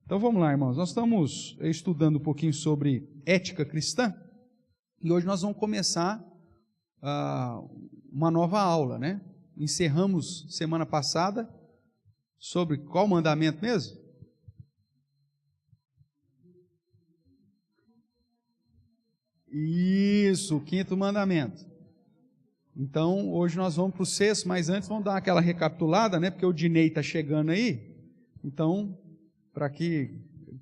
Então vamos lá, irmãos. Nós estamos estudando um pouquinho sobre ética cristã e hoje nós vamos começar uma nova aula, né? Encerramos semana passada sobre qual mandamento mesmo? Isso, o quinto mandamento. Então hoje nós vamos para o sexto, mas antes vamos dar aquela recapitulada, né? Porque o Dinei está chegando aí. Então, para que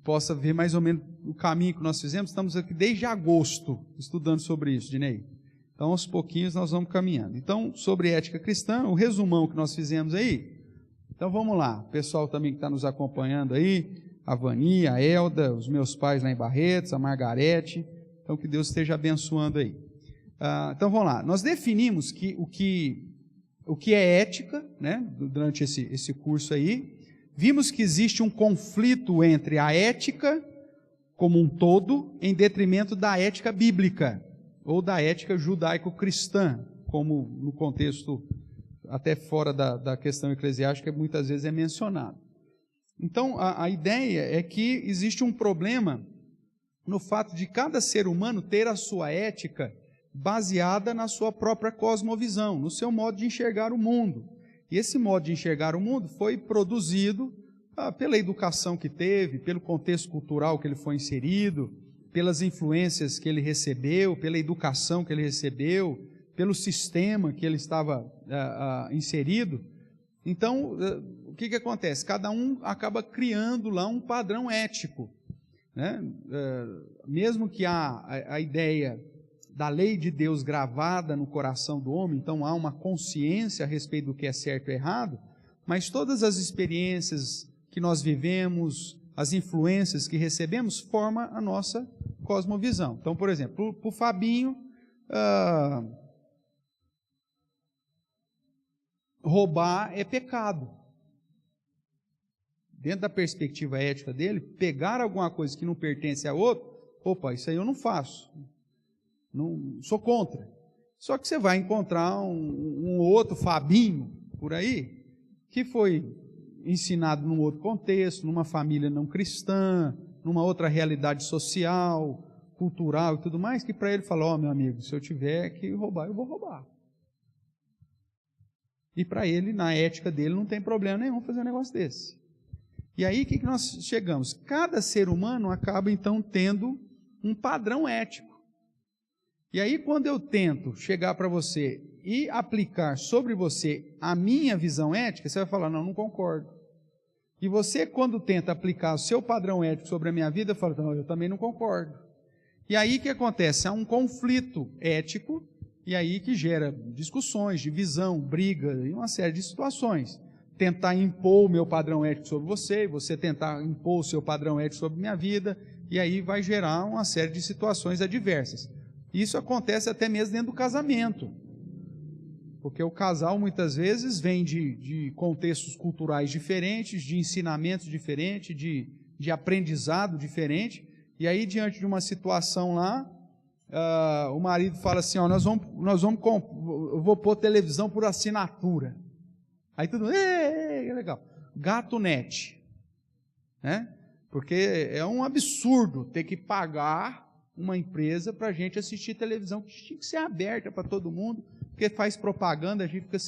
possa ver mais ou menos o caminho que nós fizemos, estamos aqui desde agosto estudando sobre isso, Dinei. Então, aos pouquinhos nós vamos caminhando. Então, sobre ética cristã, o resumão que nós fizemos aí. Então, vamos lá. O pessoal também que está nos acompanhando aí, a Vani, a Elda, os meus pais lá em Barretos, a Margarete. Então, que Deus esteja abençoando aí. Então, vamos lá. Nós definimos o que é ética, né, durante esse curso aí. Vimos que existe um conflito entre a ética como um todo em detrimento da ética bíblica ou da ética judaico-cristã, como no contexto até fora da questão eclesiástica muitas vezes é mencionado. Então, a ideia é que existe um problema no fato de cada ser humano ter a sua ética baseada na sua própria cosmovisão, no seu modo de enxergar o mundo. E esse modo de enxergar o mundo foi produzido pela educação que teve, pelo contexto cultural que ele foi inserido, pelas influências que ele recebeu, pela educação que ele recebeu, pelo sistema que ele estava inserido. Então, o que acontece? Cada um acaba criando lá um padrão ético, né? Mesmo que a ideia da lei de Deus gravada no coração do homem, então há uma consciência a respeito do que é certo e errado, mas todas as experiências que nós vivemos, as influências que recebemos, formam a nossa cosmovisão. Então, por exemplo, para o Fabinho, roubar é pecado. Dentro da perspectiva ética dele, pegar alguma coisa que não pertence a outro, opa, isso aí eu não faço. Não sou contra. Só que você vai encontrar um outro Fabinho por aí, que foi ensinado num outro contexto, numa família não cristã, numa outra realidade social, cultural e tudo mais, que para ele falou, meu amigo, se eu tiver que roubar, eu vou roubar. E para ele, na ética dele, não tem problema nenhum fazer um negócio desse. E aí, o que nós chegamos? Cada ser humano acaba, então, tendo um padrão ético. E aí, quando eu tento chegar para você e aplicar sobre você a minha visão ética, você vai falar, não concordo. E você, quando tenta aplicar o seu padrão ético sobre a minha vida, fala, não, eu também não concordo. E aí, o que acontece? Há um conflito ético, e aí que gera discussões, divisão, briga, e uma série de situações. Tentar impor o meu padrão ético sobre você, você tentar impor o seu padrão ético sobre a minha vida, e aí vai gerar uma série de situações adversas. Isso acontece até mesmo dentro do casamento, porque o casal muitas vezes vem de contextos culturais diferentes, de ensinamentos diferentes, de aprendizado diferente, e aí diante de uma situação lá, o marido fala assim, eu vou pôr televisão por assinatura. Aí tudo, é legal, gato net, né? Porque é um absurdo ter que pagar uma empresa para a gente assistir televisão que tinha que ser aberta para todo mundo, porque faz propaganda, a gente fica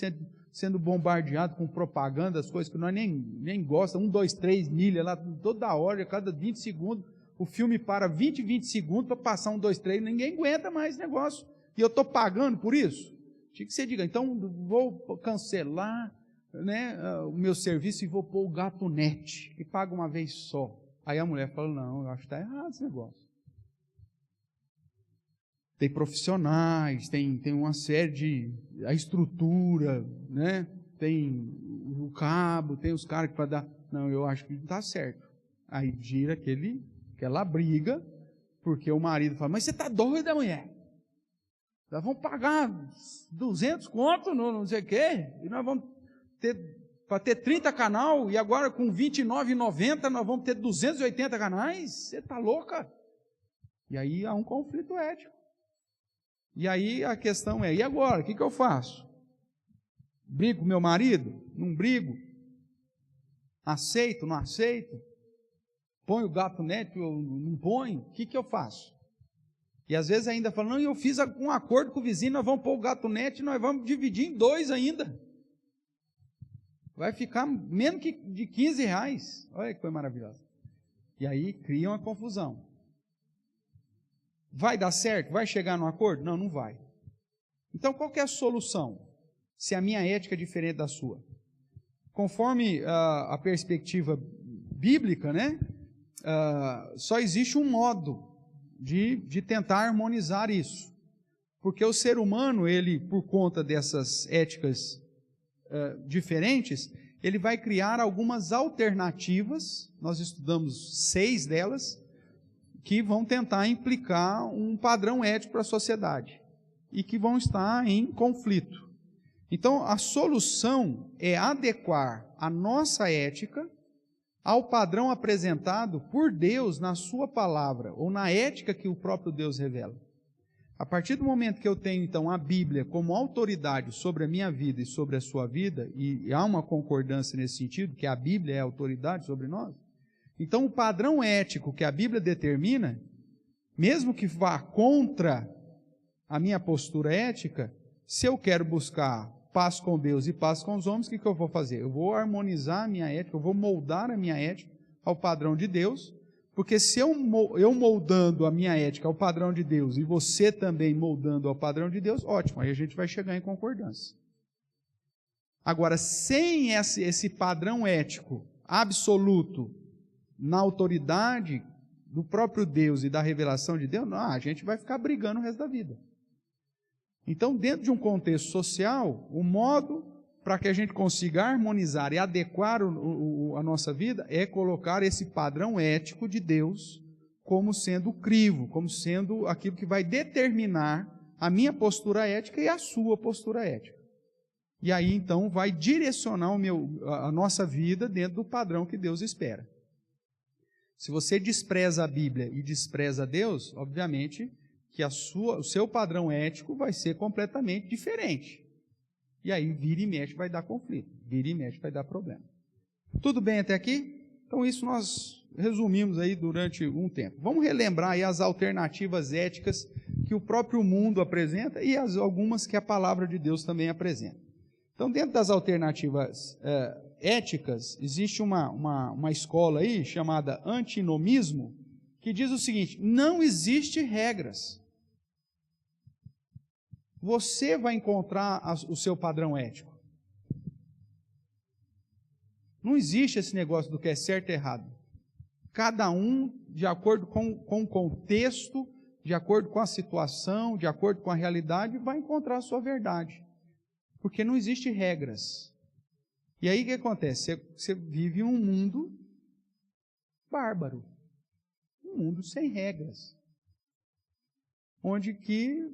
sendo bombardeado com propaganda, as coisas que nós nem gostamos, 1, 2, 3 milhas lá, toda hora, a cada 20 segundos, o filme para 20 segundos para passar 1, 2, 3, ninguém aguenta mais esse negócio, e eu estou pagando por isso? Tinha que ser, diga, então vou cancelar, né, o meu serviço e vou pôr o gato net, que paga uma vez só. Aí a mulher fala, não, eu acho que está errado esse negócio. Tem profissionais, tem uma série a estrutura, né? Tem o cabo, tem os caras que para dar. Não, eu acho que não está certo. Aí gira aquela briga, porque o marido fala, mas você está doida, mulher? Nós vamos pagar 200 conto, não sei o quê, e nós vamos ter, para ter 30 canal, e agora com R$29,90 nós vamos ter 280 canais? Você está louca? E aí há um conflito ético. E aí a questão é, e agora? O que eu faço? Brigo com meu marido? Não brigo? Aceito? Não aceito? Põe o gato net ou não põe? O que eu faço? E às vezes ainda falam, não, eu fiz um acordo com o vizinho, nós vamos pôr o gato net e nós vamos dividir em 2 ainda. Vai ficar menos que de R$15. Olha que coisa maravilhosa. E aí cria uma confusão. Vai dar certo? Vai chegar num acordo? Não, não vai. Então qual que é a solução? Se a minha ética é diferente da sua. Conforme a perspectiva bíblica, né? Só existe um modo de tentar harmonizar isso. Porque o ser humano, ele, por conta dessas éticas diferentes, ele vai criar algumas alternativas, nós estudamos 6 delas, que vão tentar implicar um padrão ético para a sociedade e que vão estar em conflito. Então, a solução é adequar a nossa ética ao padrão apresentado por Deus na sua palavra, ou na ética que o próprio Deus revela. A partir do momento que eu tenho, então, a Bíblia como autoridade sobre a minha vida e sobre a sua vida, e há uma concordância nesse sentido, que a Bíblia é a autoridade sobre nós, então o padrão ético que a Bíblia determina, mesmo que vá contra a minha postura ética, se eu quero buscar paz com Deus e paz com os homens, o que eu vou fazer? Eu vou harmonizar a minha ética, eu vou moldar a minha ética ao padrão de Deus, porque se eu moldando a minha ética ao padrão de Deus e você também moldando ao padrão de Deus, ótimo, aí a gente vai chegar em concordância. Agora, sem esse padrão ético absoluto na autoridade do próprio Deus e da revelação de Deus, não, a gente vai ficar brigando o resto da vida. Então, dentro de um contexto social, o modo para que a gente consiga harmonizar e adequar a nossa vida é colocar esse padrão ético de Deus como sendo o crivo, como sendo aquilo que vai determinar a minha postura ética e a sua postura ética. E aí, então, vai direcionar a nossa vida dentro do padrão que Deus espera. Se você despreza a Bíblia e despreza Deus, obviamente que o seu padrão ético vai ser completamente diferente. E aí, vira e mexe, vai dar conflito. Vira e mexe, vai dar problema. Tudo bem até aqui? Então, isso nós resumimos aí durante um tempo. Vamos relembrar aí as alternativas éticas que o próprio mundo apresenta e algumas que a palavra de Deus também apresenta. Então, dentro das alternativas éticas, existe uma escola aí chamada antinomismo, que diz o seguinte: não existe regras. Você vai encontrar o seu padrão ético. Não existe esse negócio do que é certo e errado. Cada um, de acordo com o contexto, de acordo com a situação, de acordo com a realidade, vai encontrar a sua verdade. Porque não existe regras. E aí o que acontece? Você vive um mundo bárbaro. Um mundo sem regras. Onde que,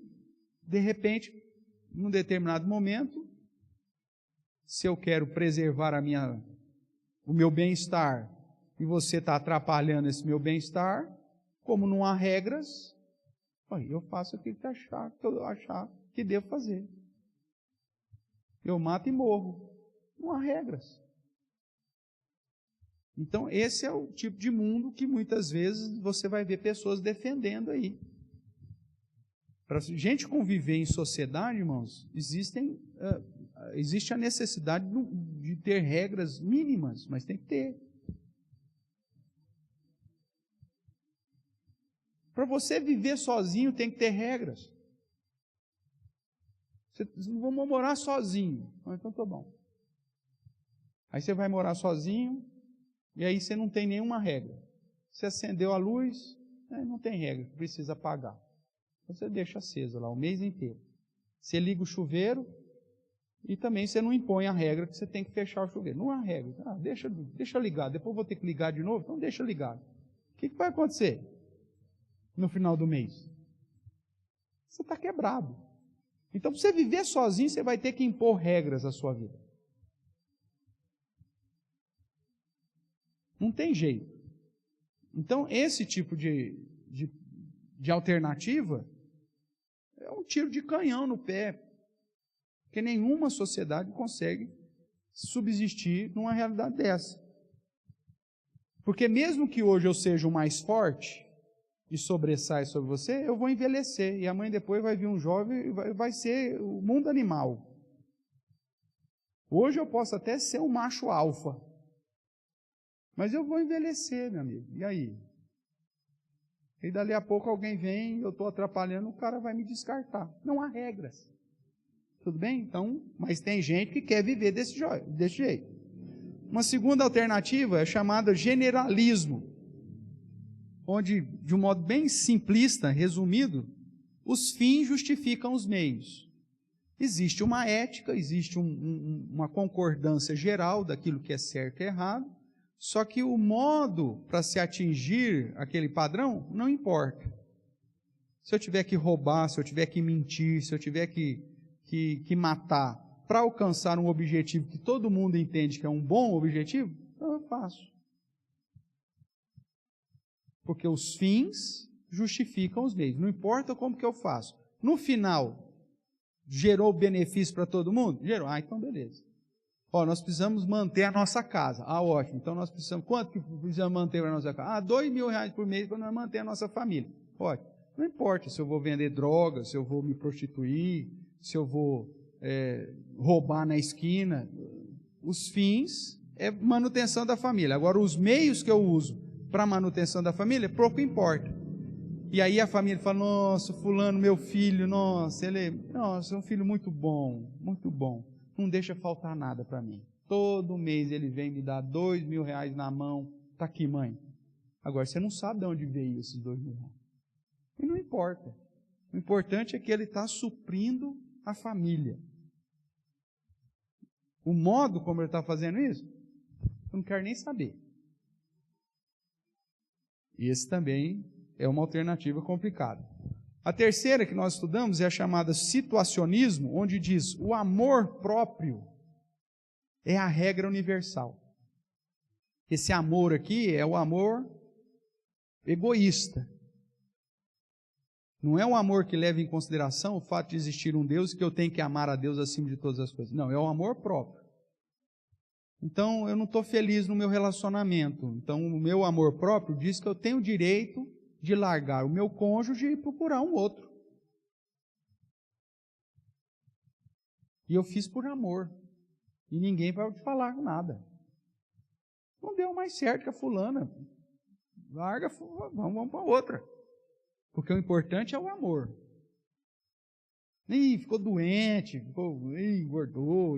de repente, num determinado momento, se eu quero preservar o meu bem-estar e você está atrapalhando esse meu bem-estar, como não há regras, eu faço aquilo que eu achar que devo fazer. Eu mato e morro. Não há regras. Então, esse é o tipo de mundo que muitas vezes você vai ver pessoas defendendo aí. Para a gente conviver em sociedade, irmãos, existe a necessidade de ter regras mínimas, mas tem que ter. Para você viver sozinho, tem que ter regras. Vocês não vão morar sozinho. Então tá bom. Aí você vai morar sozinho, e aí você não tem nenhuma regra. Você acendeu a luz, não tem regra, precisa apagar. Você deixa acesa lá o mês inteiro. Você liga o chuveiro, e também você não impõe a regra que você tem que fechar o chuveiro. Não há regra. Deixa ligado, depois vou ter que ligar de novo, então deixa ligado. O que vai acontecer no final do mês? Você está quebrado. Então, para você viver sozinho, você vai ter que impor regras à sua vida. Não tem jeito. Então, esse tipo de alternativa é um tiro de canhão no pé, porque nenhuma sociedade consegue subsistir numa realidade dessa. Porque mesmo que hoje eu seja o mais forte e sobressai sobre você, eu vou envelhecer. E amanhã depois vai vir um jovem e vai ser o mundo animal. Hoje eu posso até ser um macho alfa. Mas eu vou envelhecer, meu amigo. E aí? E dali a pouco alguém vem, eu estou atrapalhando, o cara vai me descartar. Não há regras. Tudo bem? Então, mas tem gente que quer viver desse jeito. Uma segunda alternativa é chamada generalismo, onde, de um modo bem simplista, resumido, os fins justificam os meios. Existe uma ética, existe uma concordância geral daquilo que é certo e errado, só que o modo para se atingir aquele padrão não importa. Se eu tiver que roubar, se eu tiver que mentir, se eu tiver que matar para alcançar um objetivo que todo mundo entende que é um bom objetivo, então eu faço. Porque os fins justificam os meios. Não importa como que eu faço. No final, gerou benefício para todo mundo? Gerou. Ah, então beleza. Nós precisamos manter a nossa casa. Ah, ótimo. Então nós precisamos, quanto que precisamos manter a nossa casa? R$2.000 por mês para nós manter a nossa família. Ótimo. Não importa se eu vou vender drogas, se eu vou me prostituir, se eu vou roubar na esquina. Os fins é manutenção da família. Agora, os meios que eu uso para a manutenção da família, pouco importa. E aí a família fala, nossa, fulano, meu filho, nossa, ele é um filho muito bom, não deixa faltar nada para mim. Todo mês ele vem me dar R$2.000 na mão, está aqui, mãe. Agora, você não sabe de onde veio esses R$2.000. E não importa. O importante é que ele está suprindo a família. O modo como ele está fazendo isso, eu não quero nem saber. E esse também é uma alternativa complicada. A terceira que nós estudamos é a chamada situacionismo, onde diz o amor próprio é a regra universal. Esse amor aqui é o amor egoísta. Não é um amor que leva em consideração o fato de existir um Deus e que eu tenho que amar a Deus acima de todas as coisas. Não, é o amor próprio. Então, eu não estou feliz no meu relacionamento. Então, o meu amor próprio diz que eu tenho o direito de largar o meu cônjuge e procurar um outro. E eu fiz por amor. E ninguém vai te falar nada. Não deu mais certo que a fulana. Larga, vamos para outra. Porque o importante é o amor. Ficou doente, engordou,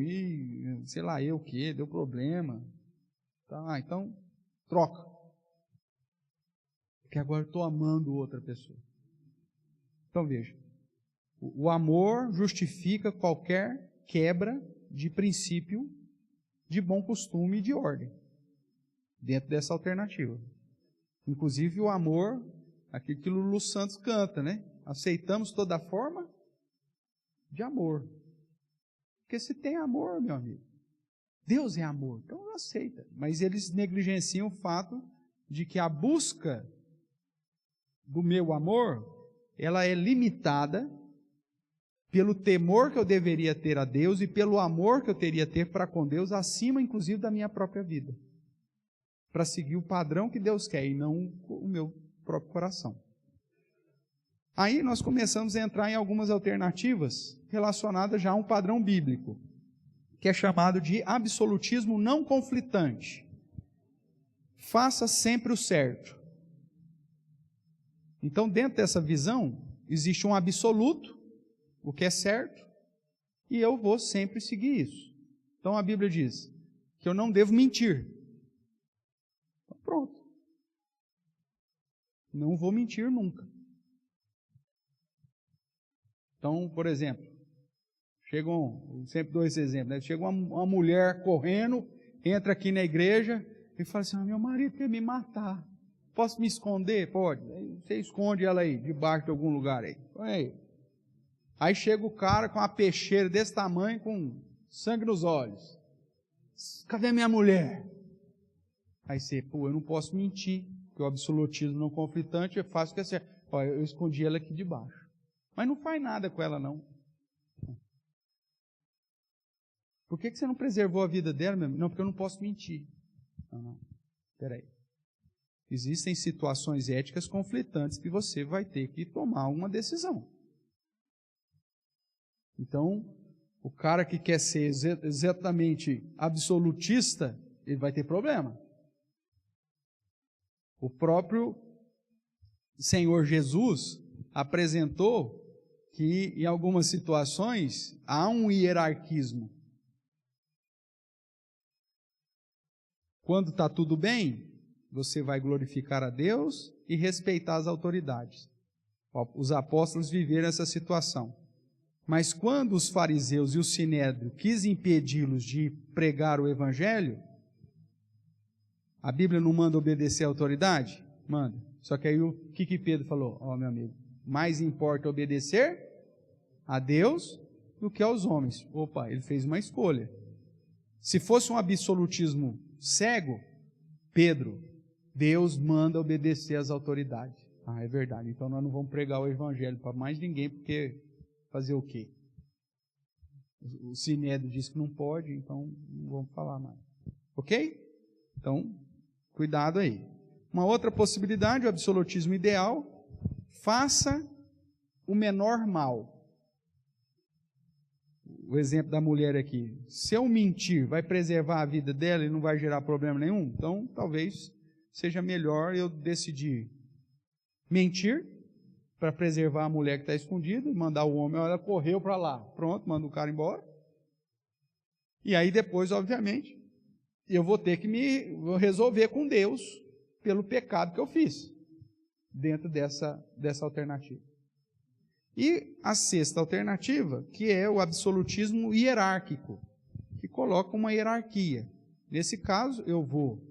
sei lá eu o que, deu problema. Tá, então, troca. Porque agora eu estou amando outra pessoa. Então veja, o amor justifica qualquer quebra de princípio, de bom costume e de ordem, dentro dessa alternativa. Inclusive o amor, aquilo que o Lulu Santos canta, né? Aceitamos toda forma de amor. Porque se tem amor, meu amigo, Deus é amor, então aceita. Mas eles negligenciam o fato de que a busca do meu amor, ela é limitada pelo temor que eu deveria ter a Deus e pelo amor que eu teria ter para com Deus, acima inclusive da minha própria vida. Para seguir o padrão que Deus quer e não o meu próprio coração. Aí nós começamos a entrar em algumas alternativas relacionadas já a um padrão bíblico, que é chamado de absolutismo não conflitante. Faça sempre o certo. Então, dentro dessa visão, existe um absoluto, o que é certo, e eu vou sempre seguir isso. Então, a Bíblia diz que eu não devo mentir. Então, pronto. Não vou mentir nunca. Então, por exemplo, sempre dou esse exemplo, né? Chega uma mulher correndo, entra aqui na igreja e fala assim, meu marido quer me matar. Posso me esconder? Pode. Você esconde ela aí, debaixo de algum lugar aí. Aí chega o cara com uma peixeira desse tamanho, com sangue nos olhos. Cadê minha mulher? Aí você, eu não posso mentir, porque o absolutismo não conflitante é fácil que é certo. Eu escondi ela aqui debaixo. Mas não faz nada com ela, não. Por que você não preservou a vida dela, meu amigo? Não, porque eu não posso mentir. Não. Espera aí. Existem situações éticas conflitantes que você vai ter que tomar uma decisão. Então, o cara que quer ser exatamente absolutista, ele vai ter problema. O próprio Senhor Jesus apresentou que em algumas situações há um hierarquismo. Quando está tudo bem, você vai glorificar a Deus e respeitar as autoridades. Os apóstolos viveram essa situação. Mas quando os fariseus e o sinédrio quis impedi-los de pregar o evangelho, a Bíblia não manda obedecer à autoridade? Manda. Só que aí o que Pedro falou? Ó, meu amigo, mais importa obedecer a Deus do que aos homens. Opa, ele fez uma escolha. Se fosse um absolutismo cego, Pedro, Deus manda obedecer às autoridades. Ah, é verdade. Então nós não vamos pregar o evangelho para mais ninguém, porque fazer o quê? O sinédrio diz que não pode, então não vamos falar mais. Ok? Então, cuidado aí. Uma outra possibilidade, o absolutismo ideal, faça o menor mal. O exemplo da mulher aqui. Se eu mentir, vai preservar a vida dela e não vai gerar problema nenhum? Então, talvez seja melhor eu decidir mentir para preservar a mulher que está escondida e mandar o homem, ela correu para lá. Pronto, manda o cara embora. E aí depois, obviamente, eu vou ter que vou resolver com Deus pelo pecado que eu fiz dentro dessa alternativa. E a sexta alternativa, que é o absolutismo hierárquico, que coloca uma hierarquia. Nesse caso, eu vou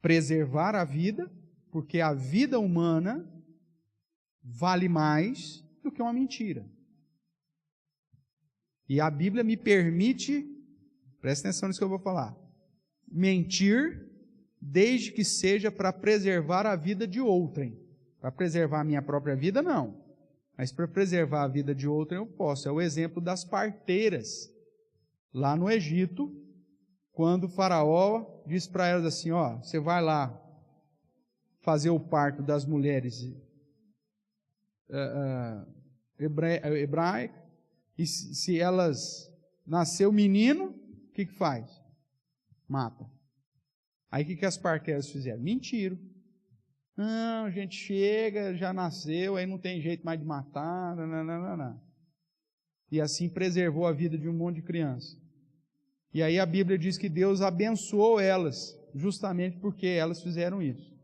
preservar a vida, porque a vida humana vale mais do que uma mentira. E a Bíblia me permite, presta atenção nisso que eu vou falar, mentir desde que seja para preservar a vida de outrem. Para preservar a minha própria vida, não. Mas para preservar a vida de outrem eu posso. É o exemplo das parteiras. Lá no Egito, quando o faraó diz para elas assim, ó, você vai lá fazer o parto das mulheres hebraicas, e se elas nasceu menino, o que faz? Mata. Aí o que as parteiras fizeram? Mentiram. Não, a gente chega, já nasceu, aí não tem jeito mais de matar, não. E assim preservou a vida de um monte de criança. E aí a Bíblia diz que Deus abençoou elas, justamente porque elas fizeram isso.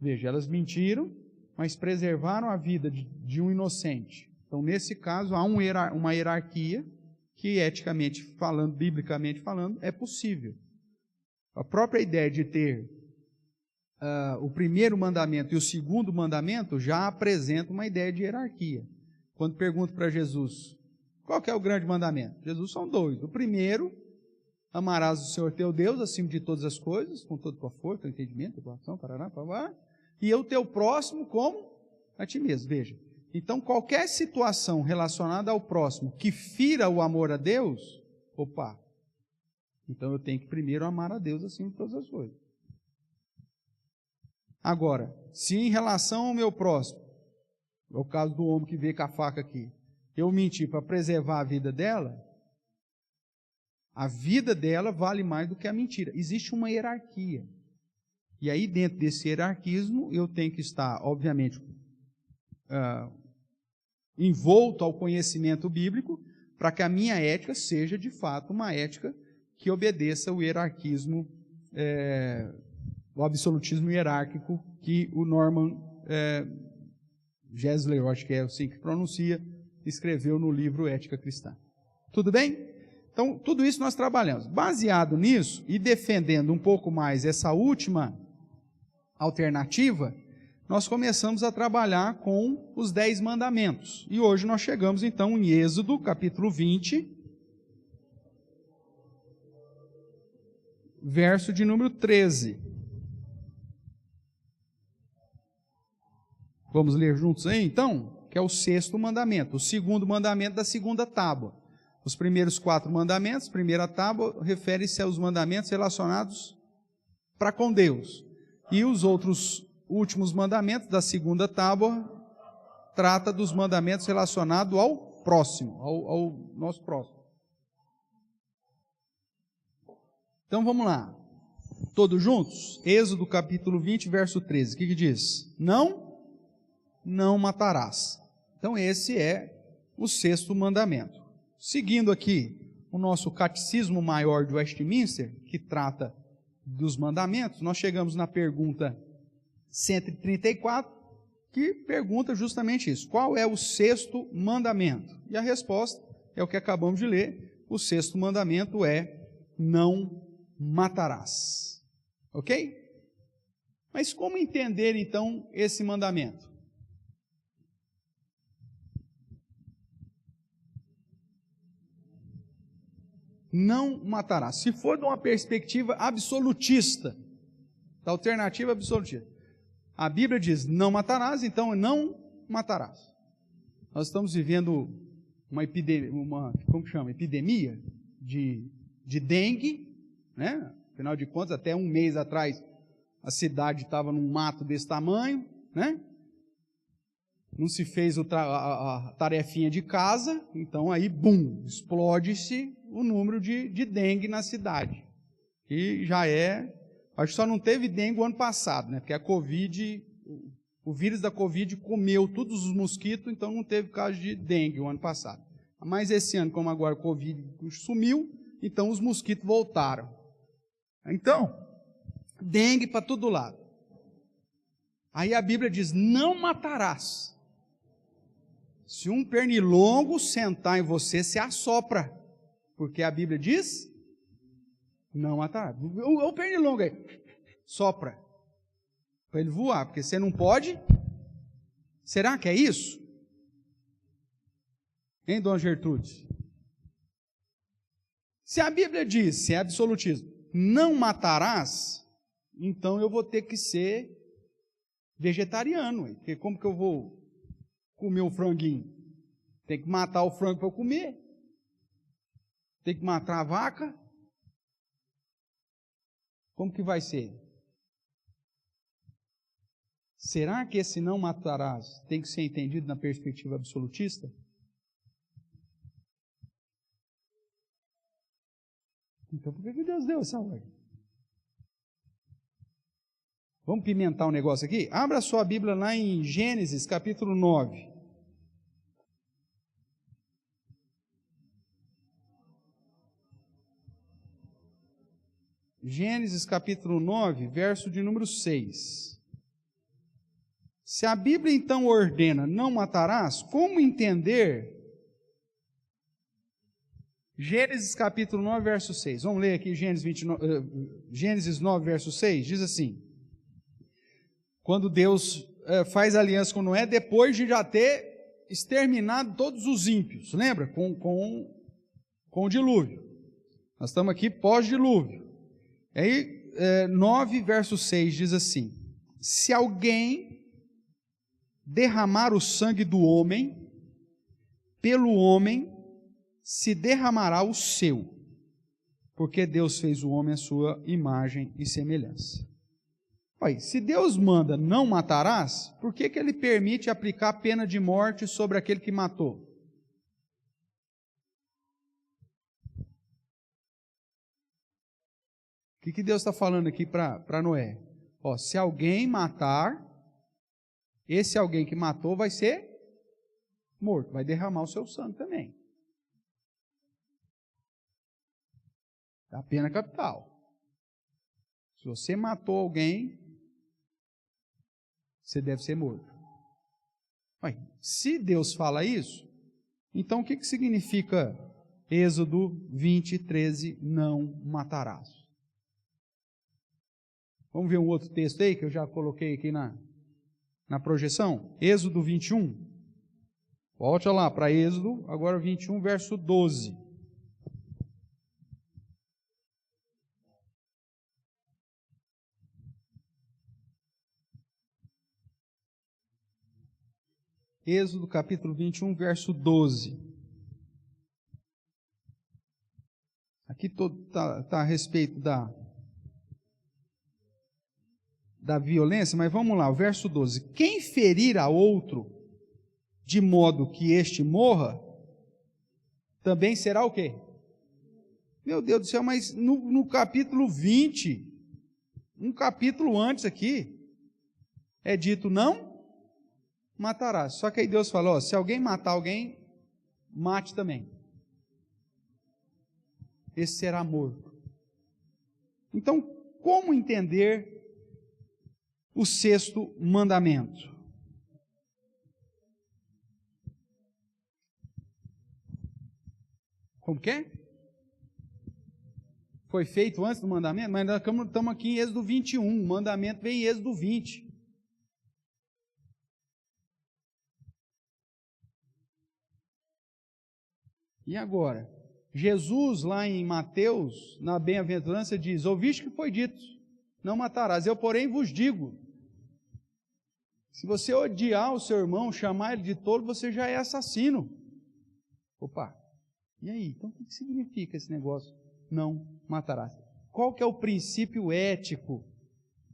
Veja, elas mentiram, mas preservaram a vida de um inocente. Então, nesse caso, há uma hierarquia que, eticamente falando, biblicamente falando, é possível. A própria ideia de ter o primeiro mandamento e o segundo mandamento já apresenta uma ideia de hierarquia. Quando pergunto para Jesus, qual que é o grande mandamento? Jesus, são dois. O primeiro, amarás o Senhor teu Deus acima de todas as coisas, com toda a tua força, teu entendimento, tua coração, e o teu próximo como a ti mesmo. Veja, então qualquer situação relacionada ao próximo que fira o amor a Deus, então eu tenho que primeiro amar a Deus acima de todas as coisas. Agora, se em relação ao meu próximo, é o caso do homem que veio com a faca aqui, eu menti para preservar a vida dela vale mais do que a mentira. Existe uma hierarquia. E aí, dentro desse hierarquismo, eu tenho que estar, obviamente, envolto ao conhecimento bíblico, para que a minha ética seja, de fato, uma ética que obedeça o hierarquismo, o absolutismo hierárquico que o Norman Geisler, eu acho que é assim que pronuncia, escreveu no livro Ética Cristã. Tudo bem? Então, tudo isso nós trabalhamos. Baseado nisso e defendendo um pouco mais essa última alternativa, nós começamos a trabalhar com os 10 mandamentos. E hoje nós chegamos então em Êxodo, capítulo 20, verso de número 13. Vamos ler juntos aí, então? Que é o 6º mandamento, o 2º mandamento da 2ª tábua. Os primeiros 4 mandamentos, primeira tábua, refere-se aos mandamentos relacionados para com Deus. E os outros últimos mandamentos da segunda tábua trata dos mandamentos relacionados ao próximo, ao nosso próximo. Então vamos lá. Todos juntos? Êxodo capítulo 20, verso 13. O que diz? Não matarás. Então esse é o sexto mandamento. Seguindo aqui o nosso catecismo maior de Westminster, que trata dos mandamentos, nós chegamos na pergunta 134, que pergunta justamente isso. Qual é o sexto mandamento? E a resposta é o que acabamos de ler. O sexto mandamento é: não matarás. Ok? Mas como entender então esse mandamento? Não matarás. Se for de uma perspectiva absolutista, da alternativa absolutista, a Bíblia diz não matarás, então não matarás. Nós estamos vivendo uma epidemia de dengue, né? Afinal de contas, até um mês atrás, a cidade estava num mato desse tamanho, né? Não se fez a tarefinha de casa, então aí, bum, explode-se o número de dengue na cidade. E já acho que só não teve dengue o ano passado, né? Porque o vírus da Covid comeu todos os mosquitos, então não teve caso de dengue o ano passado. Mas esse ano, como agora o Covid sumiu, então os mosquitos voltaram. Então, dengue para todo lado. Aí a Bíblia diz: não matarás. Se um pernilongo sentar em você, se assopra. Porque a Bíblia diz: não matarás. O pernilongo aí, sopra. Para ele voar, porque você não pode. Será que é isso? Hein, dona Gertrude? Se a Bíblia diz, se é absolutismo, não matarás, então eu vou ter que ser vegetariano. Porque como que eu vou comer o franguinho? Tem que matar o frango para eu comer. Tem que matar a vaca. Como que vai ser? Será que esse não matarás tem que ser entendido na perspectiva absolutista? Então por que Deus deu essa ordem? Vamos pimentar um negócio aqui? Abra a sua Bíblia lá em Gênesis capítulo 9. Gênesis capítulo 9, verso de número 6. Se a Bíblia então ordena não matarás, como entender Gênesis capítulo 9, verso 6? Vamos ler aqui Gênesis 9, verso 6, diz assim: quando Deus faz aliança com Noé, depois de já ter exterminado todos os ímpios, lembra? Com o dilúvio. Nós estamos aqui pós-dilúvio. Aí, 9, verso 6 diz assim: se alguém derramar o sangue do homem, pelo homem se derramará o seu, porque Deus fez o homem à sua imagem e semelhança. Olha, se Deus manda não matarás, por que Ele permite aplicar a pena de morte sobre aquele que matou? O que Deus está falando aqui para Noé? Ó, se alguém matar, esse alguém que matou vai ser morto, vai derramar o seu sangue também. A pena capital. Se você matou alguém, você deve ser morto. Mas, se Deus fala isso, então o que significa Êxodo 20, 13, não matarás? Vamos ver um outro texto aí, que eu já coloquei aqui na projeção. Êxodo 21. Volte lá para Êxodo, agora 21, verso 12. Êxodo capítulo 21, verso 12. Aqui está a respeito da violência, mas vamos lá, o verso 12. Quem ferir a outro, de modo que este morra, também será o quê? Meu Deus do céu, mas no capítulo 20, um capítulo antes aqui, é dito não matarás. Só que aí Deus falou, se alguém matar alguém, mate também. Esse será morto. Então, como entender o sexto mandamento? Como que é? Foi feito antes do mandamento, mas nós estamos aqui em Êxodo 21, o mandamento vem em Êxodo 20. E agora? Jesus, lá em Mateus, na bem-aventurança, diz, ouviste que foi dito, não matarás, eu porém vos digo, se você odiar o seu irmão, chamar ele de tolo, você já é assassino. Opa, e aí? Então o que significa esse negócio? Não matarás. Qual que é o princípio ético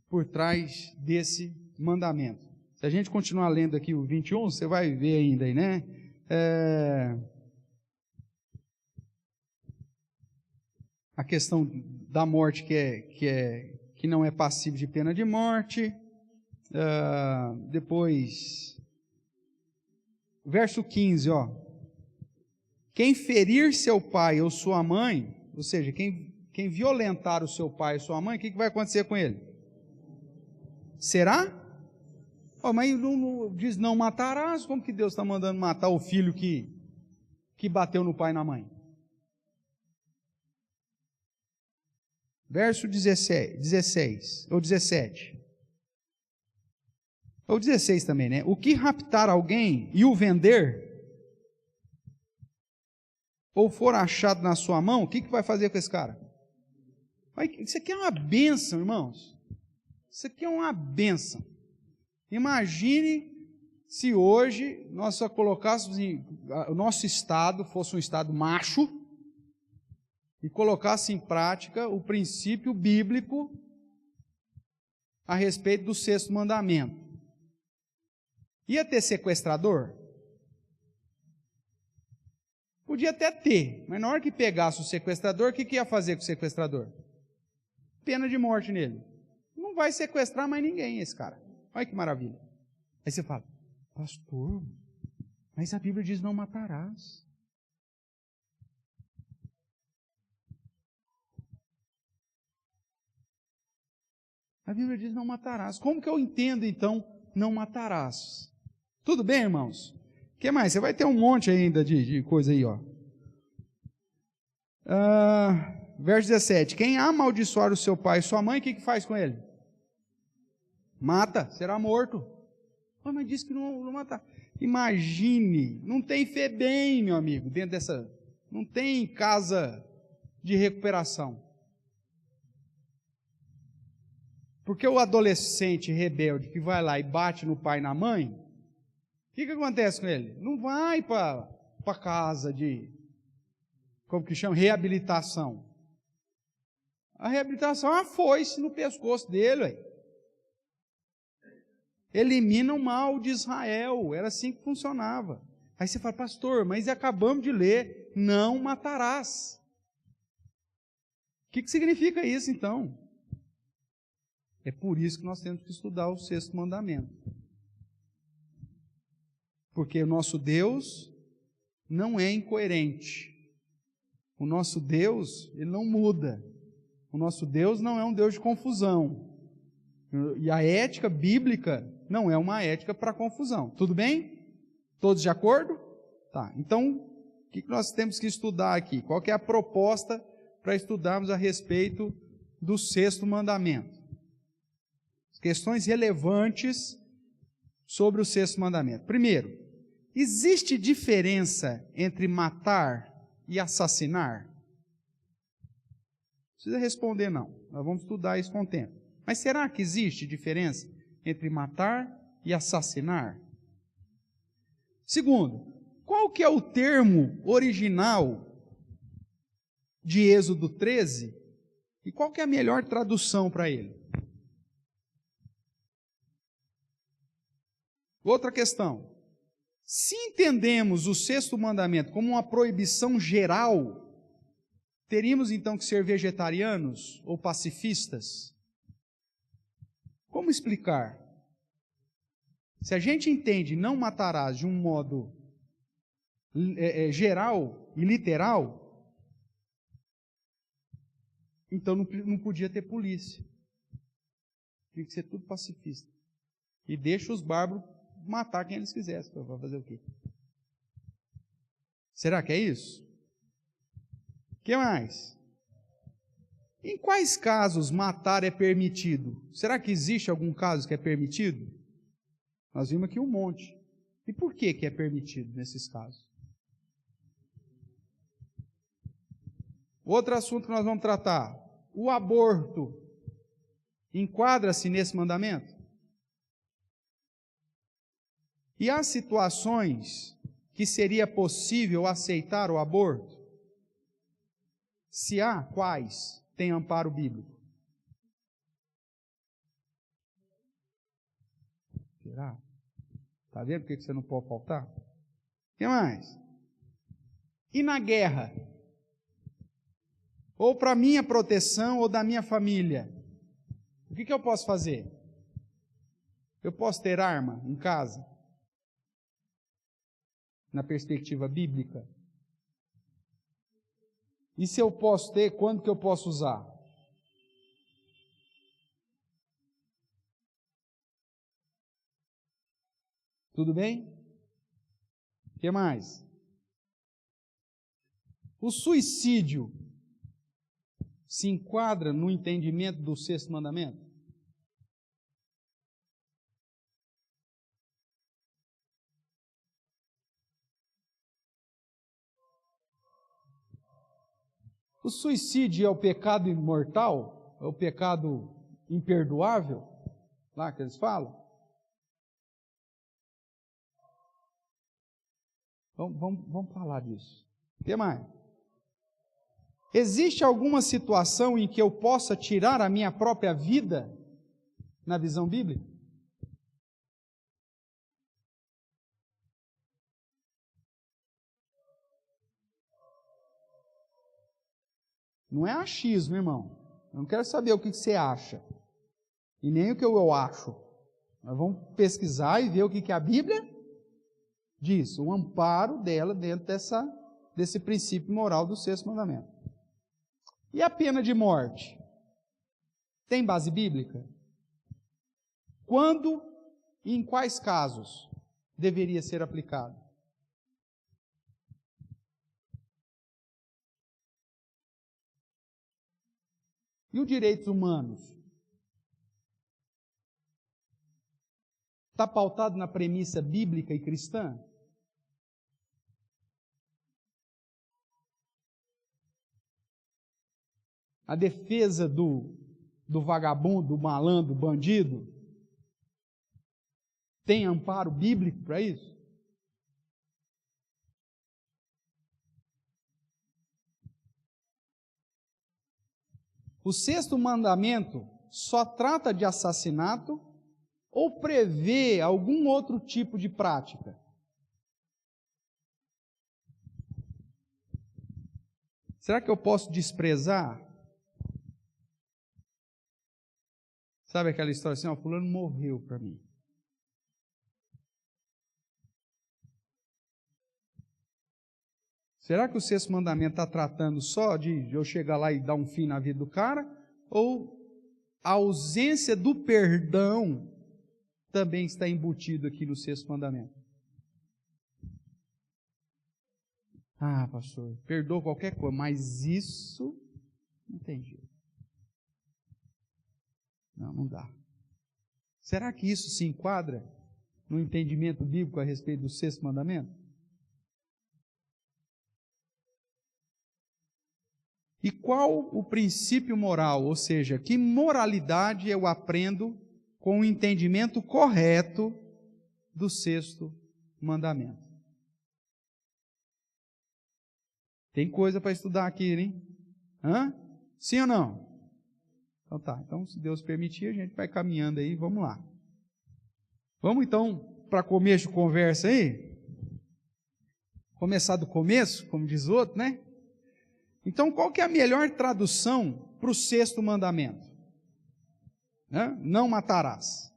por trás desse mandamento? Se a gente continuar lendo aqui o 21, você vai ver ainda aí, né? A questão da morte que não é passível de pena de morte. Depois, verso 15, ó. Quem ferir seu pai ou sua mãe, ou seja, quem violentar o seu pai ou sua mãe, o que vai acontecer com ele? Será? Mas não diz não matarás, como que Deus está mandando matar o filho que bateu no pai e na mãe? Verso 16, ou 17. Ou 16 também, né? O que raptar alguém e o vender, ou for achado na sua mão, o que vai fazer com esse cara? Isso aqui é uma bênção, irmãos. Isso aqui é uma bênção. Imagine se hoje nós só colocássemos, o nosso estado fosse um estado macho, e colocasse em prática o princípio bíblico a respeito do sexto mandamento. Ia ter sequestrador? Podia até ter, mas na hora que pegasse o sequestrador, o que ia fazer com o sequestrador? Pena de morte nele. Não vai sequestrar mais ninguém esse cara. Olha que maravilha. Aí você fala, pastor, mas a Bíblia diz não matarás. A Bíblia diz não matarás. Como que eu entendo, então, não matarás? Tudo bem, irmãos? O que mais? Você vai ter um monte ainda de coisa aí, ó. Verso 17. Quem amaldiçoar o seu pai e sua mãe, o que faz com ele? Mata, será morto. Mas diz que não matar. Imagine, não tem FEBEM, meu amigo, dentro dessa... Não tem casa de recuperação. Porque o adolescente rebelde que vai lá e bate no pai e na mãe, o que acontece com ele? Não vai para casa de, como que chama? Reabilitação. A reabilitação é uma foice no pescoço dele. Ué. Elimina o mal de Israel. Era assim que funcionava. Aí você fala, pastor, mas acabamos de ler, não matarás. O que significa isso então? É por isso que nós temos que estudar o sexto mandamento. Porque o nosso Deus não é incoerente. O nosso Deus, ele não muda. O nosso Deus não é um Deus de confusão. E a ética bíblica não é uma ética para confusão. Tudo bem? Todos de acordo? Tá. Então, o que nós temos que estudar aqui? Qual que é a proposta para estudarmos a respeito do sexto mandamento? Questões relevantes sobre o sexto mandamento. Primeiro, existe diferença entre matar e assassinar? Não precisa responder não, nós vamos estudar isso com o tempo. Mas será que existe diferença entre matar e assassinar? Segundo, qual que é o termo original de Êxodo 13 e qual que é a melhor tradução para ele? Outra questão. Se entendemos o sexto mandamento como uma proibição geral, teríamos então que ser vegetarianos ou pacifistas? Como explicar? Se a gente entende não matarás de um modo geral e literal, então não podia ter polícia. Tinha que ser tudo pacifista. E deixa os bárbaros matar quem eles quisessem. Vai fazer o quê? Será que é isso? O que mais? Em quais casos matar é permitido? Será que existe algum caso que é permitido? Nós vimos aqui um monte. E por que é permitido nesses casos? Outro assunto que nós vamos tratar. O aborto enquadra-se nesse mandamento? E há situações que seria possível aceitar o aborto? Se há, quais têm amparo bíblico? Será? Está vendo por que você não pode faltar? O que mais? E na guerra? Ou para minha proteção ou da minha família? O que eu posso fazer? Eu posso ter arma em casa? Na perspectiva bíblica? E se eu posso ter, quando que eu posso usar? Tudo bem? O que mais? O suicídio se enquadra no entendimento do sexto mandamento? O suicídio é o pecado imortal? É o pecado imperdoável? Lá que eles falam? Vamos falar disso. O que mais? Existe alguma situação em que eu possa tirar a minha própria vida na visão bíblica? Não é achismo, irmão. Eu não quero saber o que você acha. E nem o que eu acho. Nós vamos pesquisar e ver o que a Bíblia diz. O amparo dela dentro desse princípio moral do sexto mandamento. E a pena de morte? Tem base bíblica? Quando e em quais casos deveria ser aplicado? E os direitos humanos? Está pautado na premissa bíblica e cristã? A defesa do vagabundo, do malandro, do bandido, tem amparo bíblico para isso? O sexto mandamento só trata de assassinato ou prevê algum outro tipo de prática? Será que eu posso desprezar? Sabe aquela história assim, fulano morreu para mim. Será que o sexto mandamento está tratando só de eu chegar lá e dar um fim na vida do cara? Ou a ausência do perdão também está embutido aqui no sexto mandamento? Ah, pastor, perdoa qualquer coisa, mas isso não tem jeito. Não dá. Será que isso se enquadra no entendimento bíblico a respeito do sexto mandamento? E qual o princípio moral? Ou seja, que moralidade eu aprendo com o entendimento correto do sexto mandamento? Tem coisa para estudar aqui, hein? Hã? Sim ou não? Então tá. Então, se Deus permitir, a gente vai caminhando aí, vamos lá. Vamos então para começo de conversa aí? Começar do começo, como diz o outro, né? Então, qual que é a melhor tradução para o 6º mandamento? Não matarás.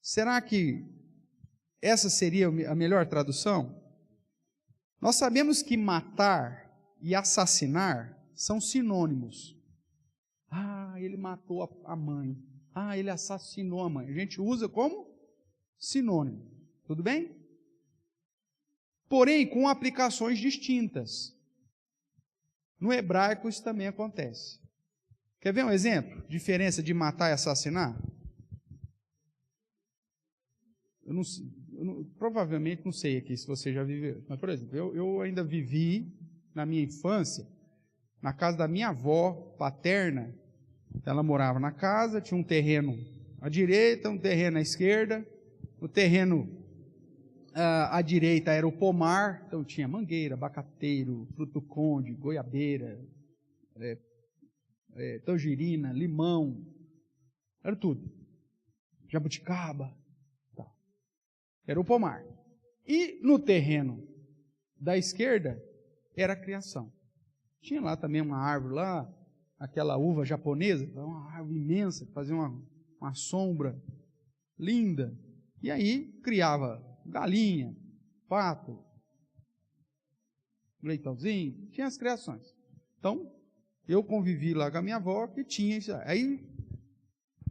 Será que essa seria a melhor tradução? Nós sabemos que matar e assassinar são sinônimos. Ele matou a mãe. Ele assassinou a mãe. A gente usa como sinônimo. Tudo bem? Porém, com aplicações distintas. No hebraico isso também acontece. Quer ver um exemplo? Diferença de matar e assassinar? Provavelmente não sei aqui se você já viveu. Mas, por exemplo, eu ainda vivi na minha infância na casa da minha avó paterna. Ela morava na casa, tinha um terreno à direita, um terreno à esquerda. O terreno à direita era o pomar, então tinha mangueira, abacateiro, fruto conde, goiabeira, tangerina, limão, era tudo. Jabuticaba, tá. Era o pomar. E no terreno da esquerda era a criação. Tinha lá também uma árvore lá, aquela uva japonesa, uma árvore imensa, fazia uma sombra linda. E aí criava galinha, pato, leitãozinho, tinha as criações. Então, eu convivi lá com a minha avó que tinha isso. Aí,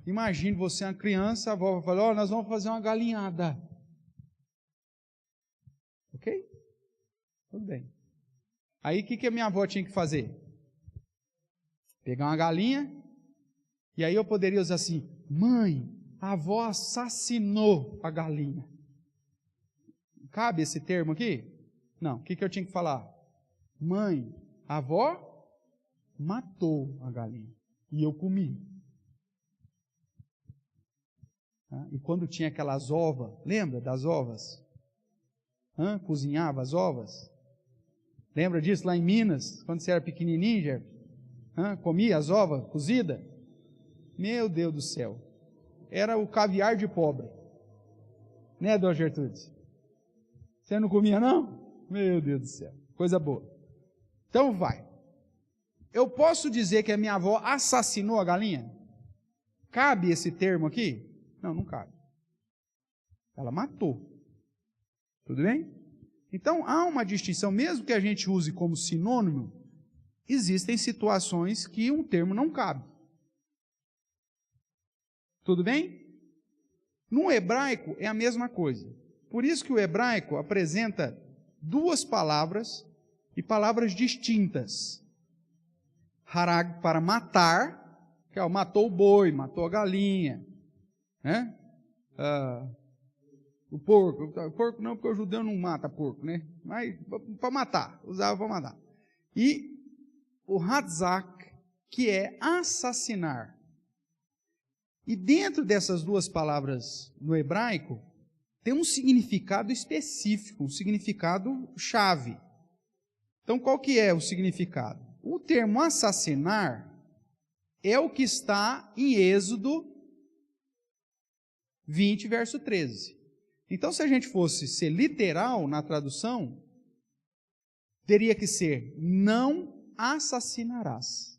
imagine você uma criança, a avó falou, nós vamos fazer uma galinhada. Ok? Tudo bem. Aí, o que a minha avó tinha que fazer? Pegar uma galinha, e aí eu poderia usar assim, mãe, a avó assassinou a galinha. Cabe esse termo aqui? Não. O que eu tinha que falar? Mãe, a avó matou a galinha. E eu comi. E quando tinha aquelas ovas, lembra das ovas? Cozinhava as ovas? Lembra disso lá em Minas, quando você era pequenininho, Jefferson? Comia as ovas cozidas? Meu Deus do céu. Era o caviar de pobre. Né, dona Gertrudes? Você não comia, não? Meu Deus do céu. Coisa boa. Então vai. Eu posso dizer que a minha avó assassinou a galinha? Cabe esse termo aqui? Não, não cabe. Ela matou. Tudo bem? Então, há uma distinção, mesmo que a gente use como sinônimo, existem situações que um termo não cabe. Tudo bem? No hebraico é a mesma coisa. Por isso que o hebraico apresenta duas palavras e palavras distintas. Harag para matar, que matou o boi, matou a galinha, né? O porco não, porque o judeu não mata porco, né? Mas para matar, usava para matar. E o hatzak, que é assassinar. E dentro dessas duas palavras no hebraico, tem um significado específico, um significado chave. Então, qual que é o significado? O termo assassinar é o que está em Êxodo 20, verso 13. Então, se a gente fosse ser literal na tradução, teria que ser, não assassinarás.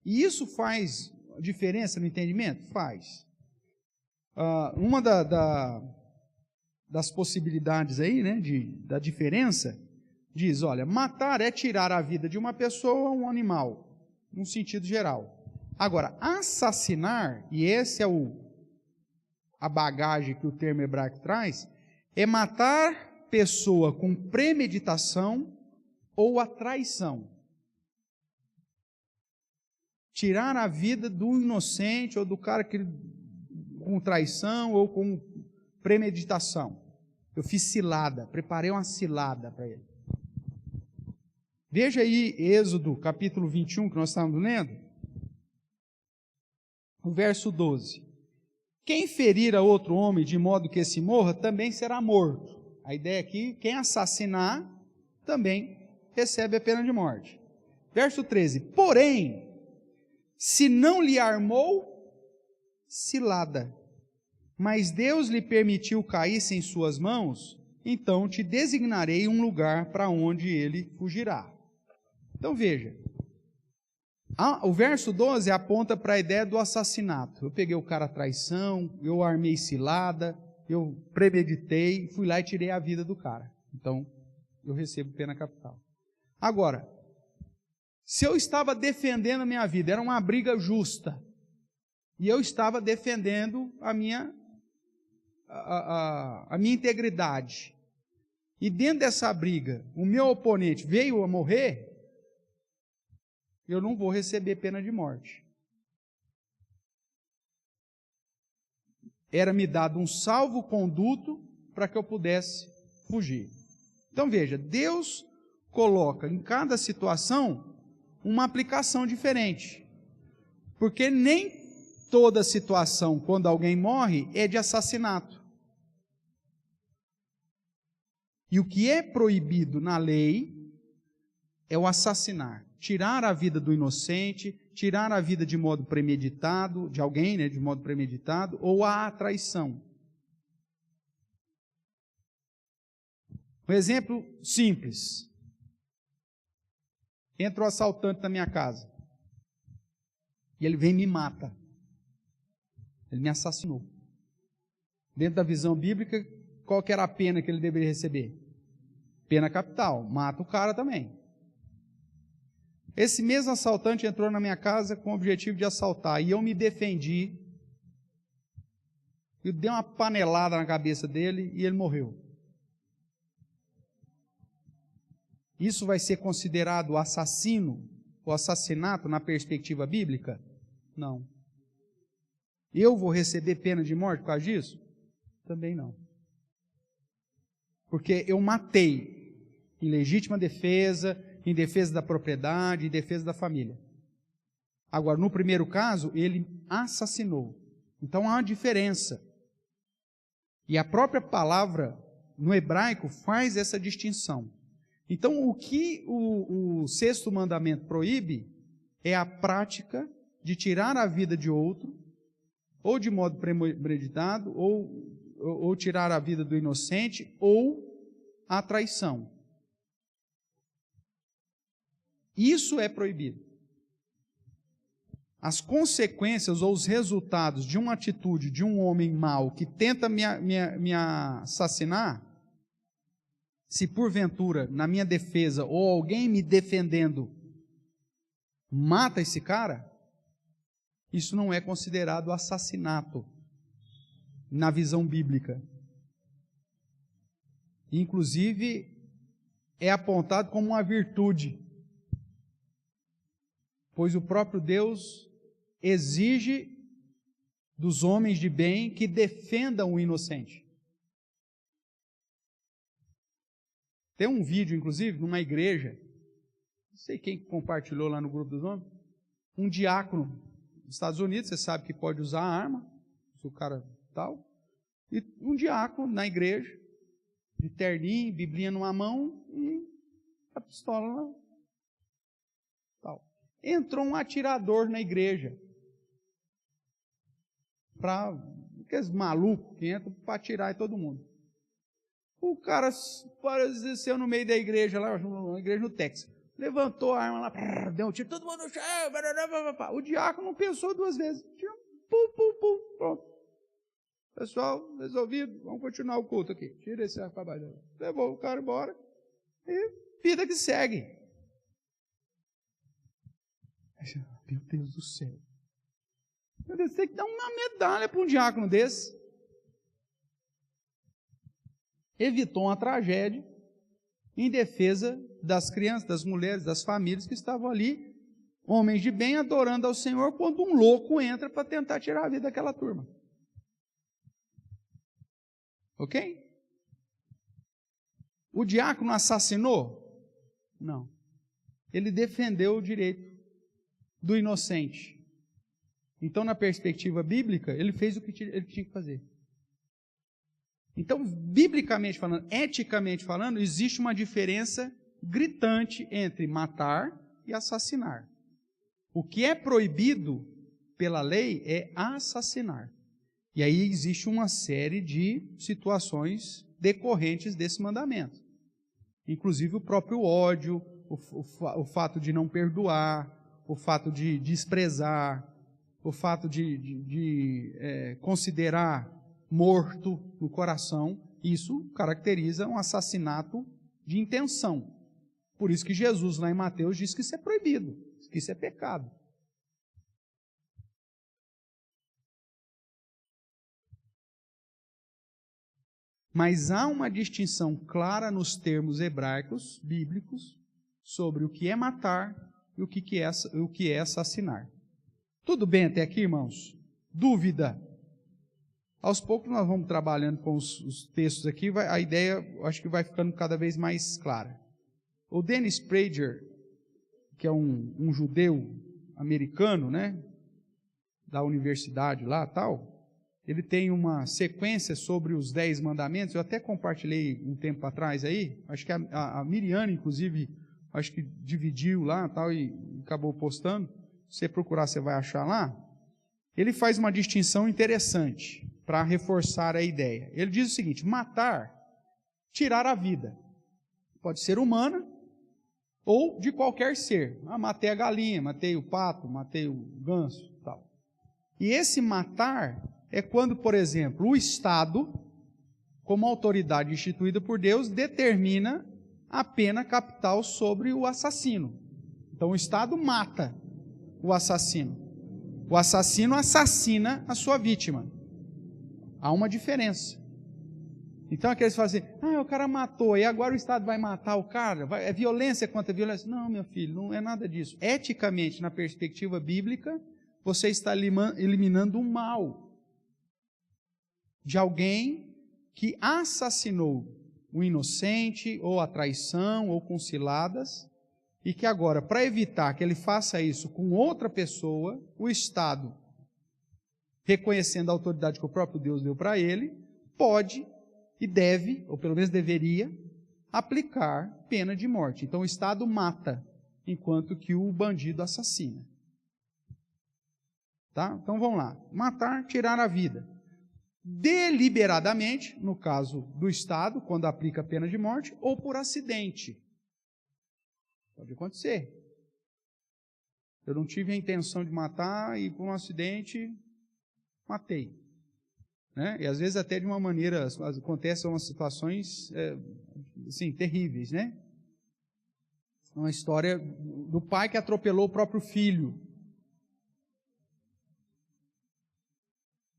E isso faz diferença no entendimento? Faz. Uma das possibilidades aí, né, da diferença, diz, olha, matar é tirar a vida de uma pessoa ou um animal, num sentido geral. Agora, assassinar, e esse é a bagagem que o termo hebraico traz, é matar pessoa com premeditação ou a traição. Tirar a vida do inocente ou do cara que com traição ou com premeditação. Eu fiz cilada, preparei uma cilada para ele. Veja aí Êxodo, capítulo 21, que nós estávamos lendo, o verso 12. Quem ferir a outro homem de modo que esse morra, também será morto. A ideia aqui, quem assassinar, também recebe a pena de morte. Verso 13. Porém, se não lhe armou cilada. mas Deus lhe permitiu cair em suas mãos, então te designarei um lugar para onde ele fugirá. Então veja, o verso 12 aponta para a ideia do assassinato. Eu peguei o cara à traição, eu armei cilada, eu premeditei, fui lá e tirei a vida do cara. Então, eu recebo pena capital. Agora, se eu estava defendendo a minha vida, era uma briga justa, e eu estava defendendo a minha integridade, e dentro dessa briga, o meu oponente veio a morrer, eu não vou receber pena de morte. Era-me dado um salvo-conduto para que eu pudesse fugir. Então veja, Deus coloca em cada situação uma aplicação diferente. Porque nem toda situação, quando alguém morre, é de assassinato. E o que é proibido na lei é o assassinar. Tirar a vida do inocente, tirar a vida de modo premeditado, de alguém, de modo premeditado, ou a traição. Um exemplo simples. Entra o assaltante na minha casa. E ele vem e me mata. Ele me assassinou. Dentro da visão bíblica, qual que era a pena que ele deveria receber? Pena capital. Mata o cara também. Esse mesmo assaltante entrou na minha casa com o objetivo de assaltar. E eu me defendi. Eu dei uma panelada na cabeça dele e ele morreu. Isso vai ser considerado assassino ou assassinato na perspectiva bíblica? Não. Eu vou receber pena de morte por causa disso? Também não. Porque eu matei em legítima defesa, em defesa da propriedade, em defesa da família. Agora, no primeiro caso, ele assassinou. Então há uma diferença. E a própria palavra no hebraico faz essa distinção. Então, o que o sexto mandamento proíbe é a prática de tirar a vida de outro, ou de modo premeditado, ou tirar a vida do inocente, ou a traição. Isso é proibido. As consequências ou os resultados de uma atitude de um homem mau que tenta me assassinar, se porventura, na minha defesa, ou alguém me defendendo, mata esse cara, isso não é considerado assassinato na visão bíblica. Inclusive, é apontado como uma virtude, pois o próprio Deus exige dos homens de bem que defendam o inocente. Tem um vídeo, inclusive, numa igreja, não sei quem compartilhou lá no grupo dos homens, um diácono nos Estados Unidos, você sabe que pode usar arma, se o cara tal, e um diácono na igreja, de terninho, biblinha numa mão e a pistola lá. Tal. Entrou um atirador na igreja, aqueles malucos que entram para atirar em todo mundo. O cara apareceu no meio da igreja, lá, uma igreja no Texas. Levantou a arma lá, deu um tiro, todo mundo no chão. O diácono não pensou duas vezes. Pronto. Pessoal, resolvido, vamos continuar o culto aqui. Tira esse arcabouço. Levou o cara embora e vida que segue. Meu Deus do céu. Você tem que dar uma medalha para um diácono desse. Evitou uma tragédia em defesa das crianças, das mulheres, das famílias que estavam ali, homens de bem adorando ao Senhor, quando um louco entra para tentar tirar a vida daquela turma. Ok? O diácono assassinou? Não. Ele defendeu o direito do inocente. Então, na perspectiva bíblica, ele fez o que ele tinha que fazer. Então, biblicamente falando, eticamente falando, existe uma diferença gritante entre matar e assassinar. O que é proibido pela lei é assassinar. E aí existe uma série de situações decorrentes desse mandamento. Inclusive o próprio ódio, o fato de não perdoar, o fato de desprezar, o fato de considerar morto no coração. Isso caracteriza um assassinato de intenção. Por isso que Jesus, lá em Mateus, diz que isso é proibido, que isso é pecado. Mas há uma distinção clara nos termos hebraicos, bíblicos, sobre o que é matar e o que é assassinar. Tudo bem até aqui, irmãos? Dúvida? Aos poucos nós vamos trabalhando com os textos aqui, a ideia acho que vai ficando cada vez mais clara. O Dennis Prager, que é um judeu americano, né, da universidade lá tal, ele tem uma sequência sobre os 10 mandamentos, eu até compartilhei um tempo atrás aí, acho que a Miriane, inclusive, acho que dividiu lá tal e acabou postando, se você procurar você vai achar lá. Ele faz uma distinção interessante para reforçar a ideia. Ele diz o seguinte: matar, tirar a vida, pode ser humana ou de qualquer ser. Matei a galinha, matei o pato, matei o ganso, tal. E esse matar é quando, por exemplo, o Estado, como autoridade instituída por Deus, determina a pena capital sobre o assassino. Então o Estado mata o assassino. O assassino assassina a sua vítima. Há uma diferença. Então aqueles fazem assim, o cara matou, e agora o Estado vai matar o cara? É violência contra violência? Não, meu filho, não é nada disso. Eticamente, na perspectiva bíblica, você está eliminando o mal de alguém que assassinou o inocente, ou a traição, ou com ciladas, e que agora, para evitar que ele faça isso com outra pessoa, o Estado, reconhecendo a autoridade que o próprio Deus deu para ele, pode e deve, ou pelo menos deveria, aplicar pena de morte. Então o Estado mata, enquanto que o bandido assassina. Tá? Então vamos lá. Matar, tirar a vida. Deliberadamente, no caso do Estado, quando aplica a pena de morte, ou por acidente. Pode acontecer. Eu não tive a intenção de matar e por um acidente matei. Né? E às vezes até de uma maneira, acontecem umas situações assim, terríveis, né? Uma história do pai que atropelou o próprio filho.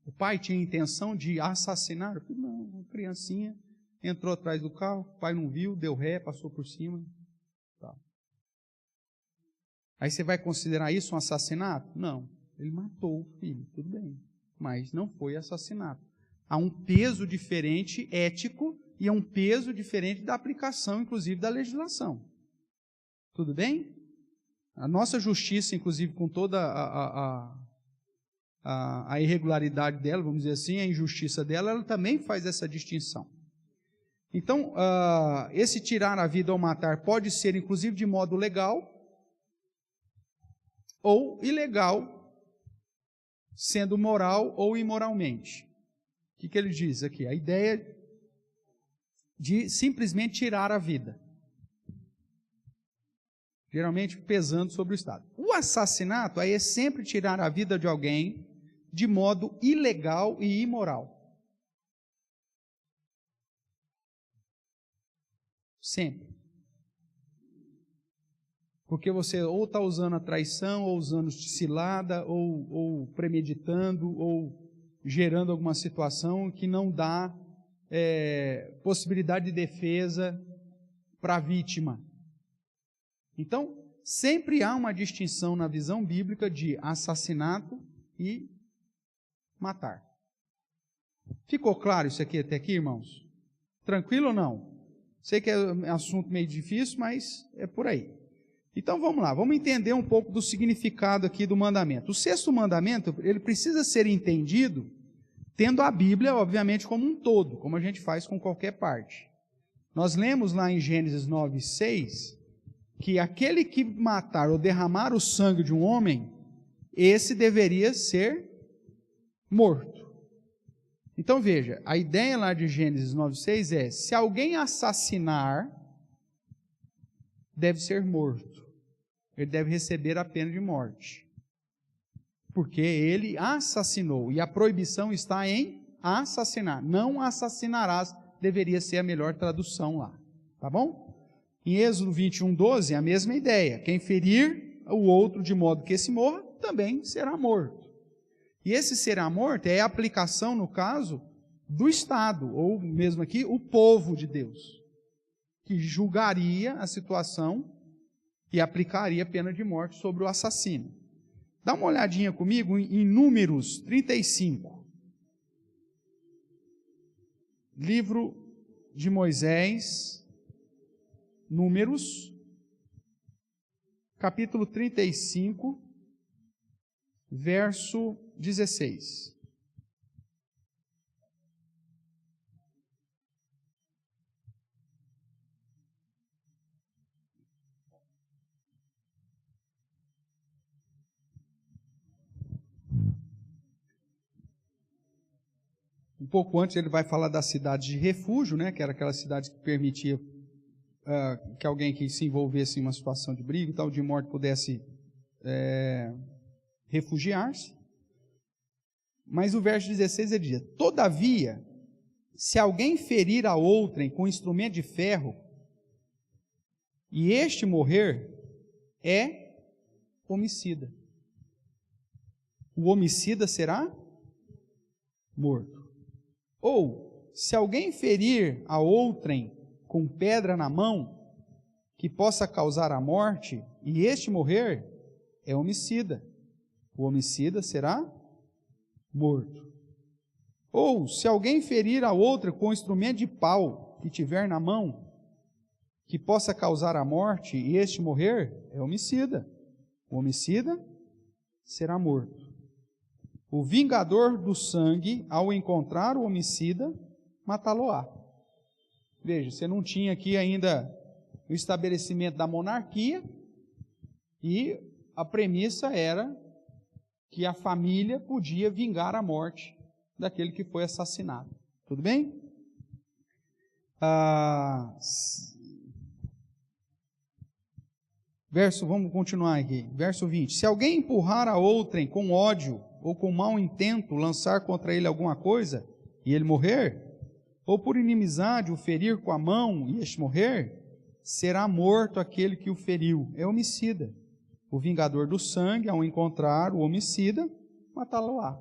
O pai tinha intenção de assassinar? Não, uma criancinha entrou atrás do carro, o pai não viu, deu ré, passou por cima. Tá. Aí você vai considerar isso um assassinato? Não, ele matou o filho, tudo bem, mas não foi assassinato. Há um peso diferente ético e há um peso diferente da aplicação, inclusive, da legislação. Tudo bem? A nossa justiça, inclusive, com toda a irregularidade dela, vamos dizer assim, a injustiça dela, ela também faz essa distinção. Então, esse tirar a vida ou matar pode ser, inclusive, de modo legal ou ilegal, sendo moral ou imoralmente. O que ele diz aqui? A ideia de simplesmente tirar a vida. Geralmente pesando sobre o Estado. O assassinato aí é sempre tirar a vida de alguém de modo ilegal e imoral. Sempre. Porque você ou está usando a traição, ou usando cilada, ou premeditando, ou gerando alguma situação que não dá possibilidade de defesa para a vítima. Então, sempre há uma distinção na visão bíblica de assassinato e matar. Ficou claro isso aqui até aqui, irmãos? Tranquilo ou não? Sei que é um assunto meio difícil, mas é por aí. Então vamos lá, vamos entender um pouco do significado aqui do mandamento. O 6º mandamento, ele precisa ser entendido tendo a Bíblia, obviamente, como um todo, como a gente faz com qualquer parte. Nós lemos lá em Gênesis 9:6, que aquele que matar ou derramar o sangue de um homem, esse deveria ser morto. Então veja, a ideia lá de Gênesis 9:6 é: se alguém assassinar, deve ser morto. Ele deve receber a pena de morte. Porque ele assassinou. E a proibição está em assassinar. Não assassinarás, deveria ser a melhor tradução lá. Tá bom? Em Êxodo 21:12, a mesma ideia. Quem ferir o outro de modo que esse morra, também será morto. E esse será morto é a aplicação, no caso, do Estado, ou mesmo aqui, o povo de Deus, que julgaria a situação e aplicaria a pena de morte sobre o assassino. Dá uma olhadinha comigo em Números 35. Livro de Moisés, Números, capítulo 35, verso 16. Um pouco antes ele vai falar da cidade de refúgio, né, que era aquela cidade que permitia que alguém que se envolvesse em uma situação de briga e tal, de morte, pudesse refugiar-se. Mas o verso 16 ele diz: todavia, se alguém ferir a outrem com instrumento de ferro, e este morrer, é homicida. O homicida será morto. Ou, se alguém ferir a outrem com pedra na mão, que possa causar a morte, e este morrer, é homicida. O homicida será morto. Ou, se alguém ferir a outra com instrumento de pau que tiver na mão, que possa causar a morte, e este morrer, é homicida. O homicida será morto. O vingador do sangue, ao encontrar o homicida, matá-lo-á. Veja, você não tinha aqui ainda o estabelecimento da monarquia, e a premissa era que a família podia vingar a morte daquele que foi assassinado. Tudo bem? Vamos continuar aqui. Verso 20. Se alguém empurrar a outrem com ódio ou com mau intento lançar contra ele alguma coisa, e ele morrer, ou por inimizade o ferir com a mão e este morrer, será morto aquele que o feriu. É homicida. O vingador do sangue, ao encontrar o homicida, matá-lo-á.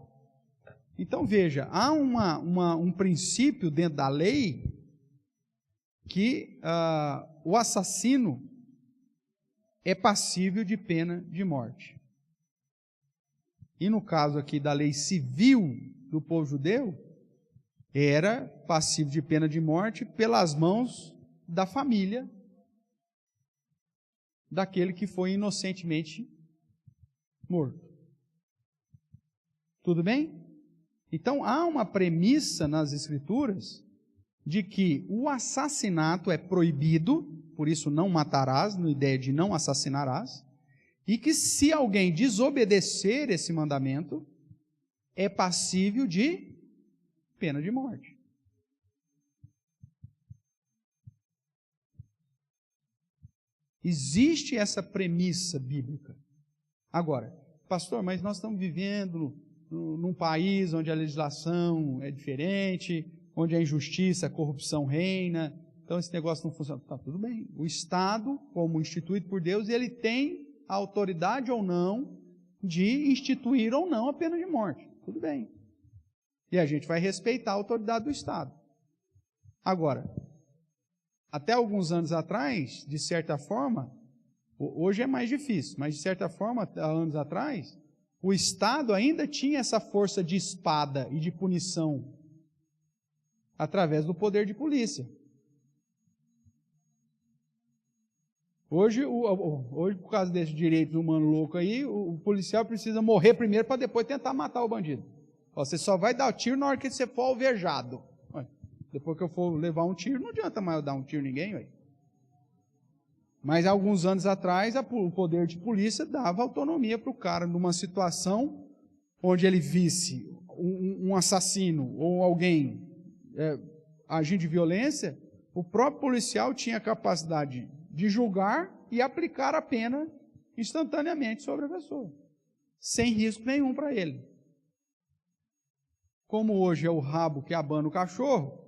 Então veja, há um princípio dentro da lei que o assassino é passível de pena de morte. E no caso aqui da lei civil do povo judeu, era passível de pena de morte pelas mãos da família daquele que foi inocentemente morto. Tudo bem? Então há uma premissa nas Escrituras de que o assassinato é proibido, por isso não matarás, na ideia de não assassinarás, e que se alguém desobedecer esse mandamento, é passível de pena de morte. Existe essa premissa bíblica. Agora, pastor, mas nós estamos vivendo num país onde a legislação é diferente, onde a injustiça, a corrupção reina, então esse negócio não funciona. Tá, tudo bem. O Estado, como instituído por Deus, ele tem a autoridade ou não de instituir ou não a pena de morte. Tudo bem. E a gente vai respeitar a autoridade do Estado. Agora, até alguns anos atrás, de certa forma, hoje é mais difícil, mas de certa forma, há anos atrás, o Estado ainda tinha essa força de espada e de punição através do poder de polícia. Hoje, por causa desse direito humano louco aí, o policial precisa morrer primeiro para depois tentar matar o bandido. Você só vai dar o tiro na hora que você for alvejado. Depois que eu for levar um tiro, não adianta mais eu dar um tiro em ninguém. Ué. Mas alguns anos atrás, o poder de polícia dava autonomia para o cara numa situação onde ele visse um assassino ou alguém agindo de violência, o próprio policial tinha a capacidade de julgar e aplicar a pena instantaneamente sobre a pessoa, sem risco nenhum para ele. Como hoje é o rabo que abana o cachorro,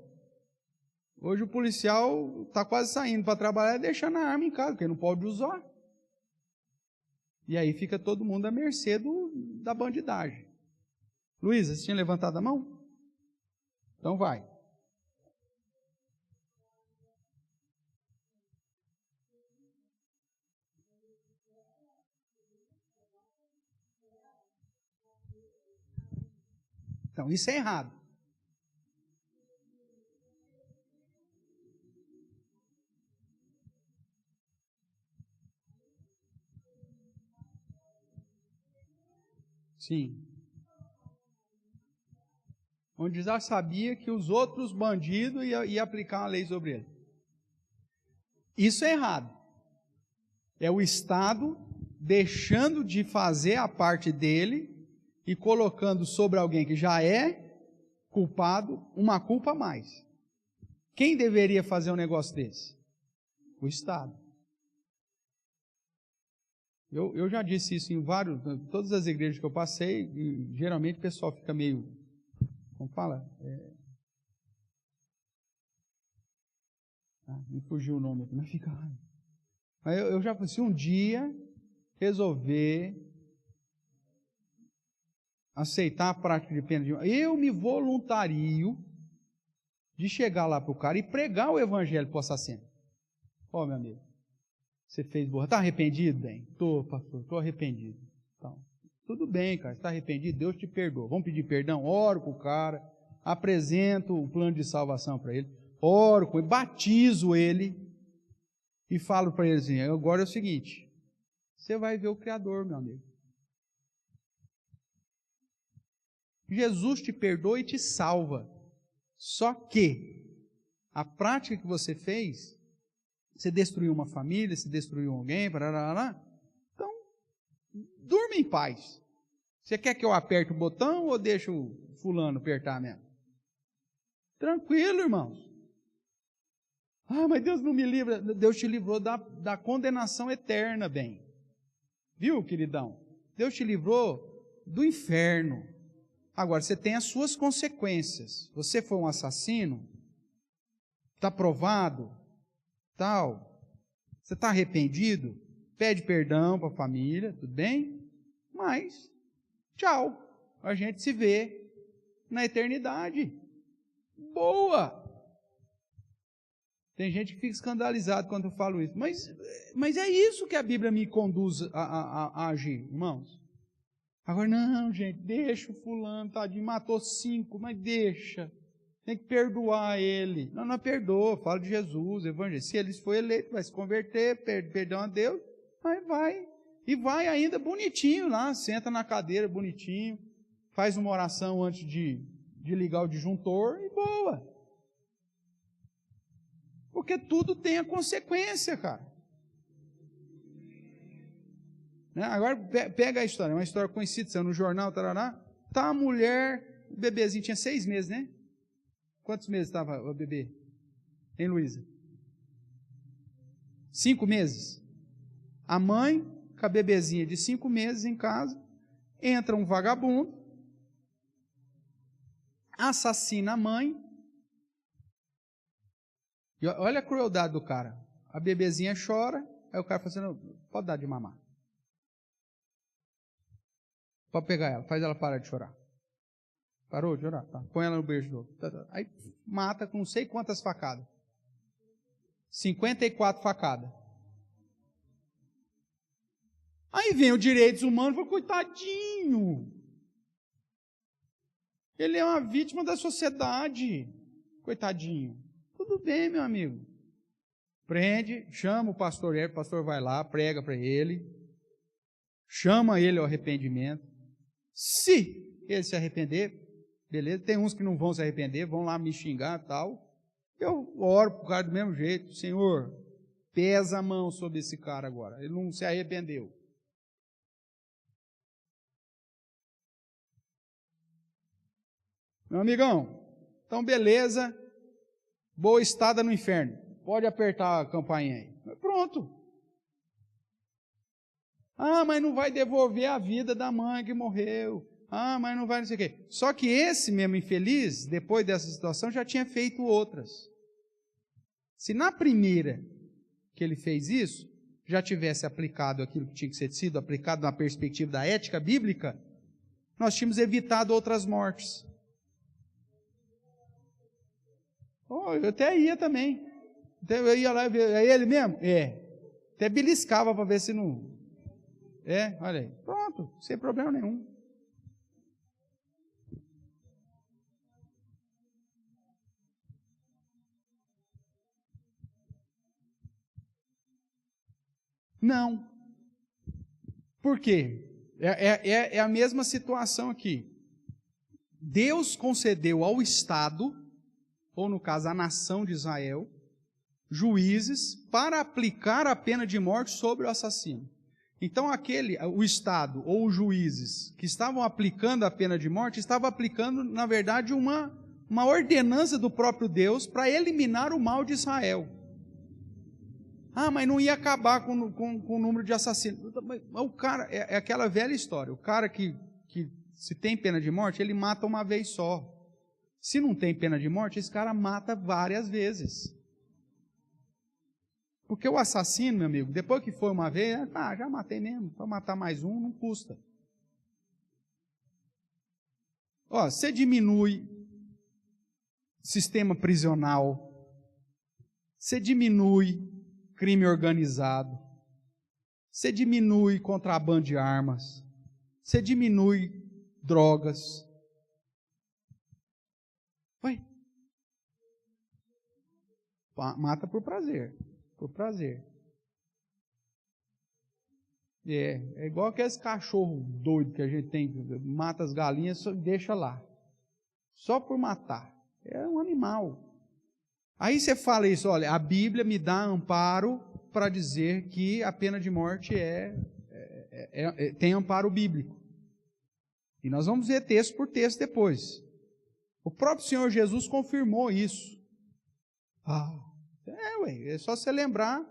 hoje o policial está quase saindo para trabalhar e deixando a arma em casa, porque não pode usar. E aí fica todo mundo à mercê da bandidagem. Luísa, você tinha levantado a mão? Então vai. Então, isso é errado. Sim. Onde já sabia que os outros bandidos iam aplicar uma lei sobre ele. Isso é errado. É o Estado deixando de fazer a parte dele e colocando sobre alguém que já é culpado uma culpa a mais. Quem deveria fazer um negócio desse? O Estado. Eu já disse isso em todas as igrejas que eu passei, e geralmente o pessoal fica meio, como fala? Me fugiu o nome aqui, mas fica. Mas eu já falei, se um dia resolver aceitar a prática de pena de morte, eu me voluntario de chegar lá para o cara e pregar o evangelho para o assassino. Ó, meu amigo, você fez burra. Está arrependido? Bem, estou, pastor, estou arrependido. Então, tudo bem, cara, está arrependido, Deus te perdoa. Vamos pedir perdão? Oro com o cara, apresento o plano de salvação para ele, oro com ele, batizo ele e falo para ele assim, agora é o seguinte, você vai ver o Criador, meu amigo. Jesus te perdoa e te salva. Só que a prática que você fez, você destruiu uma família, você destruiu alguém, então, durma em paz. Você quer que eu aperte o botão ou deixe o fulano apertar mesmo? Tranquilo, irmãos. Mas Deus não me livra. Deus te livrou da condenação eterna, bem. Viu, queridão? Deus te livrou do inferno. Agora, você tem as suas consequências. Você foi um assassino, está provado, tal. Você está arrependido? Pede perdão para a família, tudo bem? Mas, tchau. A gente se vê na eternidade. Boa! Tem gente que fica escandalizado quando eu falo isso. Mas é isso que a Bíblia me conduz a agir, irmãos. Agora, não, gente, deixa o fulano, tadinho, matou 5, mas deixa. Tem que perdoar ele. Não perdoa, fala de Jesus, evangelho. Se ele for eleito, vai se converter, perdão a Deus, mas vai. E vai ainda bonitinho lá, senta na cadeira bonitinho, faz uma oração antes de ligar o disjuntor e boa. Porque tudo tem a consequência, cara. Agora pega a história, uma história conhecida, saiu no jornal, tarará. Tá a mulher, o bebezinho tinha 6 meses, né? Quantos meses estava o bebê? Hein, Luísa? 5 meses. A mãe, com a bebezinha de 5 meses em casa, entra um vagabundo, assassina a mãe. E olha a crueldade do cara. A bebezinha chora, aí o cara fala assim, não, pode dar de mamar. Pode pegar ela, faz ela parar de chorar. Parou de chorar? Tá. Põe ela no berço de novo. Aí mata com não sei quantas facadas. 54 facadas. Aí vem o direitos humanos e fala, coitadinho. Ele é uma vítima da sociedade. Coitadinho. Tudo bem, meu amigo. Prende, chama o pastor vai lá, prega para ele. Chama ele ao arrependimento. Se ele se arrepender, beleza, tem uns que não vão se arrepender, vão lá me xingar e tal. Eu oro para o cara do mesmo jeito, Senhor, pesa a mão sobre esse cara agora, ele não se arrependeu. Meu amigão, então beleza, boa estada no inferno. Pode apertar a campainha aí. Pronto. Ah, mas não vai devolver a vida da mãe que morreu. Ah, mas não vai não sei o quê. Só que esse mesmo infeliz, depois dessa situação, já tinha feito outras. Se na primeira que ele fez isso, já tivesse aplicado aquilo que tinha que ser sido aplicado na perspectiva da ética bíblica, nós tínhamos evitado outras mortes. Oh, eu até ia também. Eu ia lá ver. É ele mesmo? É. Até beliscava para ver se não... É, olha aí. Pronto, sem problema nenhum. Não. Por quê? É a mesma situação aqui. Deus concedeu ao Estado, ou no caso a nação de Israel, juízes para aplicar a pena de morte sobre o assassino. Então o Estado ou os juízes que estavam aplicando a pena de morte, estavam aplicando, na verdade, uma ordenança do próprio Deus para eliminar o mal de Israel. Ah, mas não ia acabar com o número de assassinos. O cara, é aquela velha história, o cara que se tem pena de morte, ele mata uma vez só. Se não tem pena de morte, esse cara mata várias vezes. Porque o assassino, meu amigo, depois que foi uma vez, já matei mesmo, para matar mais um não custa. Ó, você diminui sistema prisional, você diminui crime organizado, você diminui contrabando de armas, você diminui drogas. Ué? Mata por prazer. Por prazer. É igual aqueles cachorros doidos que a gente tem, mata as galinhas e deixa lá. Só por matar. É um animal. Aí você fala isso, olha, a Bíblia me dá amparo para dizer que a pena de morte tem amparo bíblico. E nós vamos ver texto por texto depois. O próprio Senhor Jesus confirmou isso. É só você lembrar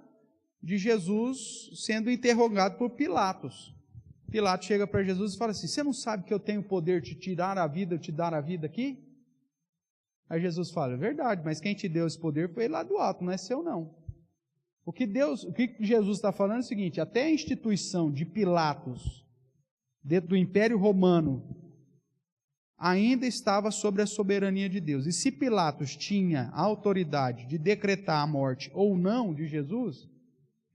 de Jesus sendo interrogado por Pilatos. Pilatos chega para Jesus e fala assim, você não sabe que eu tenho o poder de tirar a vida, te dar a vida aqui? Aí Jesus fala, é verdade, mas quem te deu esse poder foi lá do alto, não é seu não. O que Jesus está falando é o seguinte, até a instituição de Pilatos, dentro do Império Romano, ainda estava sobre a soberania de Deus. E se Pilatos tinha a autoridade de decretar a morte ou não de Jesus,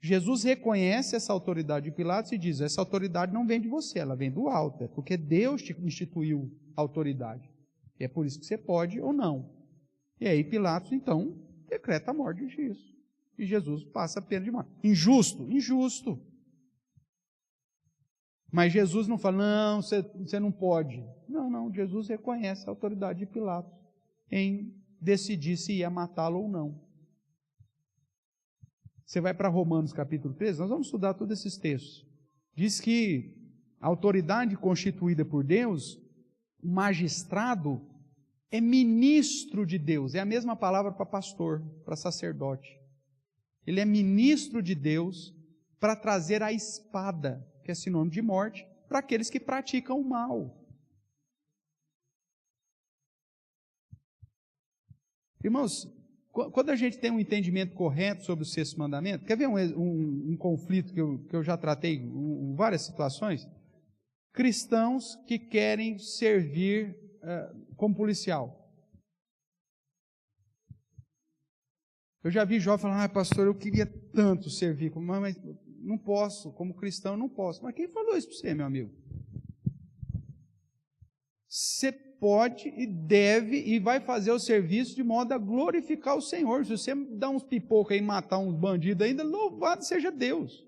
Jesus reconhece essa autoridade de Pilatos e diz, essa autoridade não vem de você, ela vem do alto, é porque Deus te instituiu a autoridade. E é por isso que você pode ou não. E aí Pilatos, então, decreta a morte de Jesus. E Jesus passa a pena de morte. Injusto? Injusto. Mas Jesus não fala, não, você não pode. Não, Jesus reconhece a autoridade de Pilatos em decidir se ia matá-lo ou não. Você vai para Romanos capítulo 13, nós vamos estudar todos esses textos. Diz que a autoridade constituída por Deus, o magistrado, é ministro de Deus. É a mesma palavra para pastor, para sacerdote. Ele é ministro de Deus para trazer a espada, que é sinônimo de morte, para aqueles que praticam o mal. Irmãos, quando a gente tem um entendimento correto sobre o sexto mandamento, quer ver um conflito que eu já tratei em várias situações? Cristãos que querem servir como policial. Eu já vi jovens falando, pastor, eu queria tanto servir, mas não posso, como cristão não posso. Mas quem falou isso para você, meu amigo? Você pode e deve e vai fazer o serviço de modo a glorificar o Senhor. Se você dar uns pipoca e matar uns bandidos ainda, louvado seja Deus.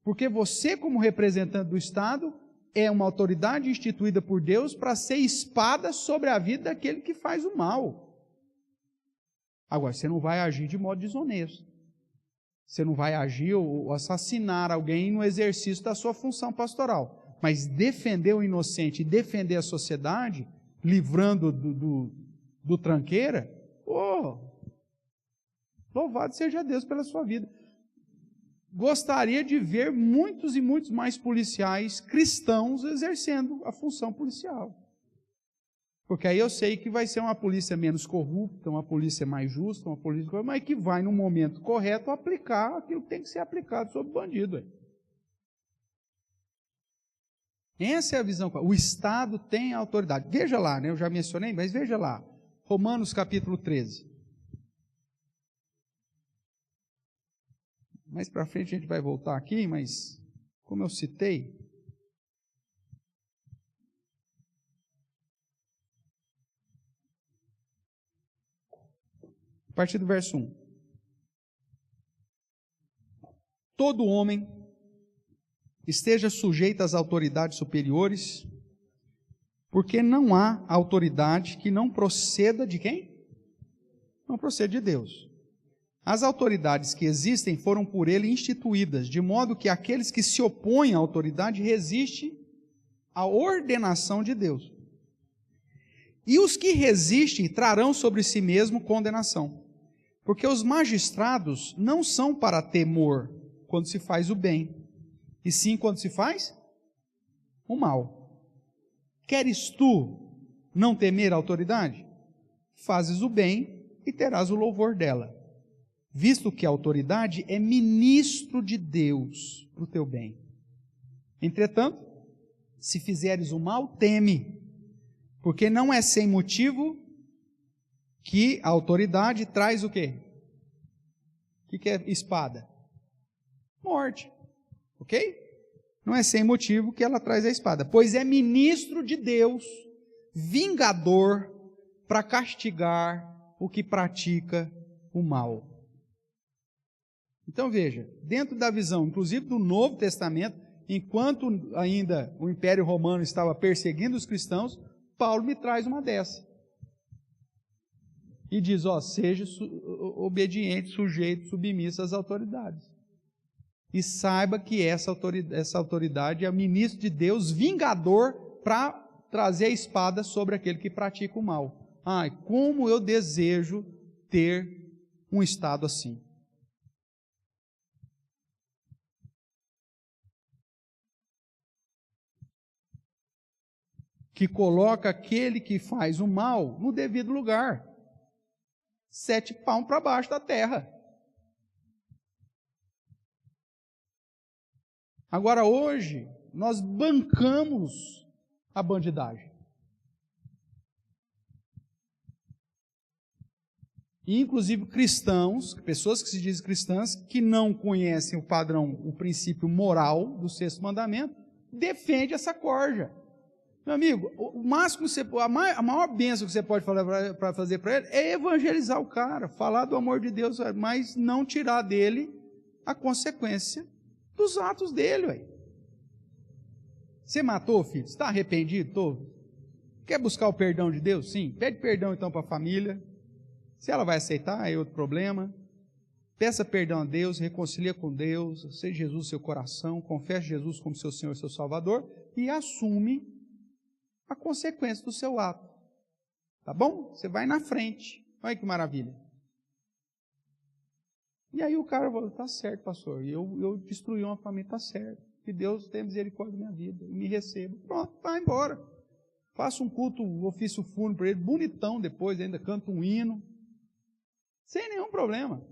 Porque você, como representante do Estado, é uma autoridade instituída por Deus para ser espada sobre a vida daquele que faz o mal. Agora, você não vai agir de modo desonesto. Você não vai agir ou assassinar alguém no exercício da sua função pastoral. Mas defender o inocente e defender a sociedade, livrando do tranqueira, louvado seja Deus pela sua vida. Gostaria de ver muitos e muitos mais policiais cristãos exercendo a função policial. Porque aí eu sei que vai ser uma polícia menos corrupta, uma polícia mais justa, uma polícia, mas que vai, no momento correto, aplicar aquilo que tem que ser aplicado sobre o bandido. Essa é a visão. O Estado tem autoridade. Veja lá, né? Eu já mencionei, mas veja lá. Romanos capítulo 13. Mais para frente a gente vai voltar aqui, mas como eu citei, a partir do verso 1. Todo homem esteja sujeito às autoridades superiores, porque não há autoridade que não proceda de quem? Não procede de Deus. As autoridades que existem foram por ele instituídas, de modo que aqueles que se opõem à autoridade resistem à ordenação de Deus. E os que resistem trarão sobre si mesmo condenação, porque os magistrados não são para temor quando se faz o bem, e sim quando se faz o mal. Queres tu não temer a autoridade? Fazes o bem e terás o louvor dela, visto que a autoridade é ministro de Deus para o teu bem. Entretanto, se fizeres o mal, teme, porque não é sem motivo que a autoridade traz o quê? O que é espada? Morte. Ok? Não é sem motivo que ela traz a espada, pois é ministro de Deus, vingador, para castigar o que pratica o mal. Então veja, dentro da visão, inclusive do Novo Testamento, enquanto ainda o Império Romano estava perseguindo os cristãos, Paulo me traz uma dessa. E diz, seja obediente, sujeito, submisso às autoridades. E saiba que essa autoridade é o ministro de Deus, vingador, para trazer a espada sobre aquele que pratica o mal. Como eu desejo ter um Estado assim. Que coloca aquele que faz o mal no devido lugar. 7 palmos para baixo da terra. Agora hoje, nós bancamos a bandidagem. E, inclusive cristãos, pessoas que se dizem cristãs, que não conhecem o padrão, o princípio moral do 6º mandamento, defende essa corja. Meu amigo, o máximo que você, a maior bênção que você pode fazer para ele é evangelizar o cara, falar do amor de Deus, mas não tirar dele a consequência dos atos dele. Ué. Você matou, filho? Você está arrependido? Quer buscar o perdão de Deus? Sim. Pede perdão então para a família. Se ela vai aceitar, é outro problema. Peça perdão a Deus, reconcilia com Deus, aceite Jesus no seu coração, confesse Jesus como seu Senhor e seu Salvador e assume a consequência do seu ato. Tá bom? Você vai na frente. Olha que maravilha. E aí o cara fala, tá certo, pastor, eu destruí uma família, tá certo. Que Deus tenha misericórdia da minha vida, e me receba. Pronto, vai embora. Faça um culto, um ofício fúnebre para ele, bonitão depois, ainda canta um hino. Sem nenhum problema.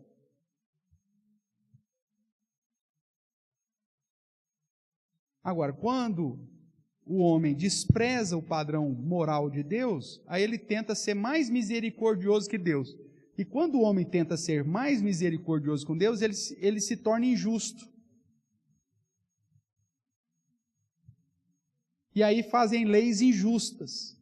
Agora, quando o homem despreza o padrão moral de Deus, aí ele tenta ser mais misericordioso que Deus. E quando o homem tenta ser mais misericordioso com Deus, ele se torna injusto. E aí fazem leis injustas,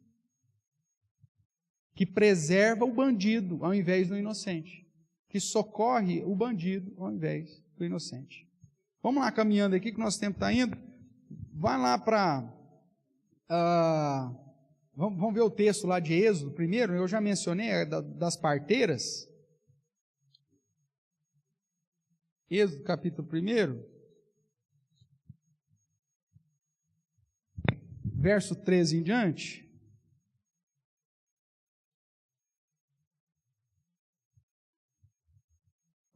que preserva o bandido ao invés do inocente, que socorre o bandido ao invés do inocente. Vamos lá, caminhando aqui, que nosso tempo está indo. Vai lá para... vamos ver o texto lá de Êxodo primeiro. Eu já mencionei das parteiras. Êxodo capítulo 1. verso 13 em diante.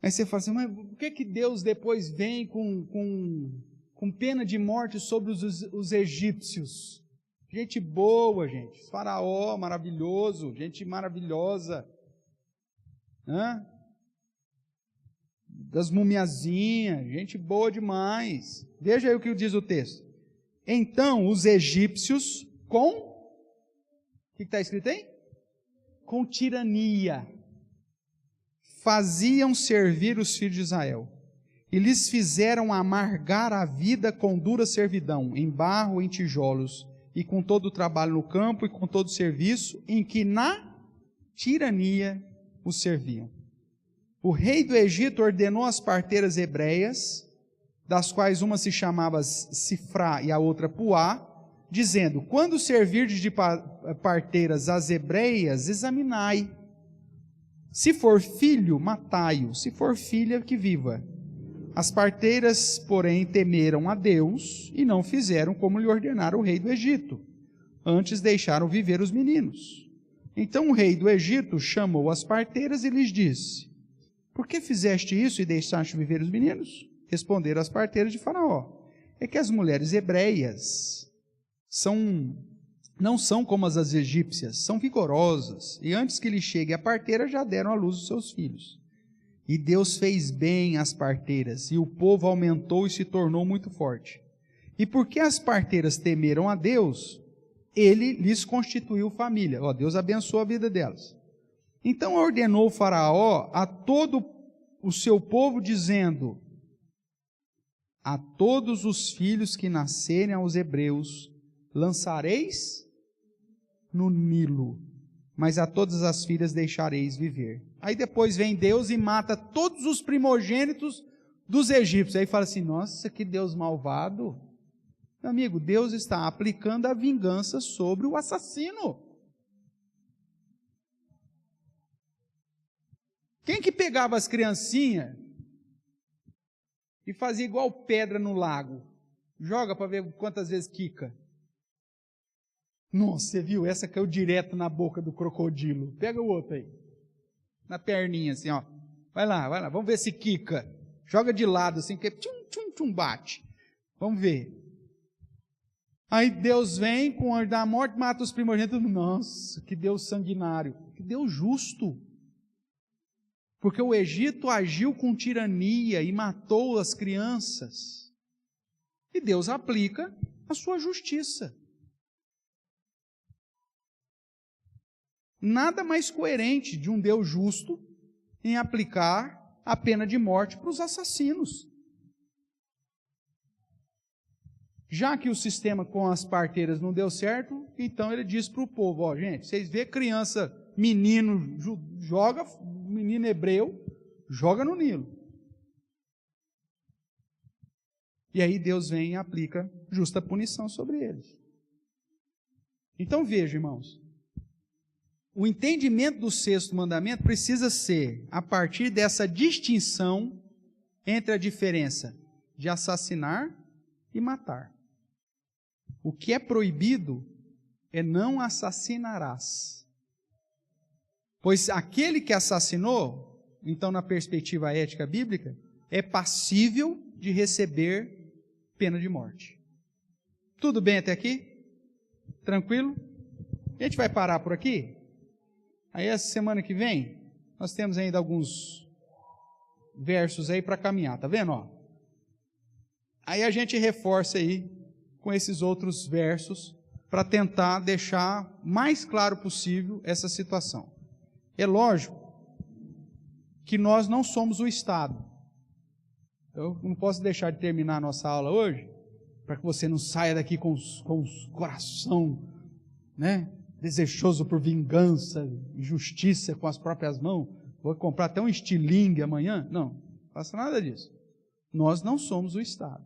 Aí você fala assim, mas por que Deus depois vem com pena de morte sobre os egípcios? Gente boa, gente. Faraó maravilhoso, gente maravilhosa. Das mumiazinhas, gente boa demais. Veja aí o que diz o texto. Então os egípcios o que está escrito aí? Com tirania faziam servir os filhos de Israel, e lhes fizeram amargar a vida com dura servidão, em barro, em tijolos, e com todo o trabalho no campo, e com todo o serviço, em que na tirania os serviam. O rei do Egito ordenou às parteiras hebreias, das quais uma se chamava Sifrá e a outra Puá, dizendo, quando servirdes de parteiras as hebreias, examinai. Se for filho, matai-o. Se for filha, que viva. As parteiras, porém, temeram a Deus e não fizeram como lhe ordenara o rei do Egito. Antes deixaram viver os meninos. Então o rei do Egito chamou as parteiras e lhes disse, por que fizeste isso e deixaste viver os meninos? Responderam as parteiras de Faraó, é que as mulheres hebreias não são como as egípcias, são vigorosas, e antes que lhe chegue a parteira, já deram à luz os seus filhos. E Deus fez bem às parteiras, e o povo aumentou e se tornou muito forte. E porque as parteiras temeram a Deus, ele lhes constituiu família. Deus abençoou a vida delas. Então ordenou o Faraó a todo o seu povo, dizendo, a todos os filhos que nascerem aos hebreus, lançareis no Nilo, mas a todas as filhas deixareis viver. Aí depois vem Deus e mata todos os primogênitos dos egípcios. Aí fala assim, nossa, que Deus malvado. Meu amigo, Deus está aplicando a vingança sobre o assassino. Quem que pegava as criancinhas e fazia igual pedra no lago? Joga para ver quantas vezes quica. Nossa, você viu? Essa caiu direto na boca do crocodilo. Pega o outro aí. Na perninha, assim, ó. Vai lá. Vamos ver se quica. Joga de lado, assim, que tchum, bate. Vamos ver. Aí Deus vem, com o ordem da morte, mata os primogênitos. Nossa, que Deus sanguinário. Que Deus justo. Porque o Egito agiu com tirania e matou as crianças. E Deus aplica a sua justiça. Nada mais coerente de um Deus justo em aplicar a pena de morte para os assassinos. Já que o sistema com as parteiras não deu certo, então ele diz para o povo, gente, vocês vê criança, menino, menino hebreu, joga no Nilo. E aí Deus vem e aplica justa punição sobre eles. Então veja, irmãos, o entendimento do sexto mandamento precisa ser a partir dessa distinção entre a diferença de assassinar e matar. O que é proibido é não assassinarás. Pois aquele que assassinou, então na perspectiva ética bíblica, é passível de receber pena de morte. Tudo bem até aqui? Tranquilo? A gente vai parar por aqui? Aí essa semana que vem, nós temos ainda alguns versos aí para caminhar, tá vendo? Aí a gente reforça aí com esses outros versos para tentar deixar mais claro possível essa situação. É lógico que nós não somos o Estado. Eu não posso deixar de terminar a nossa aula hoje, para que você não saia daqui com os coração, desejoso por vingança e justiça com as próprias mãos. Vou comprar até um estilingue amanhã. Não faça nada disso. Nós não somos o Estado.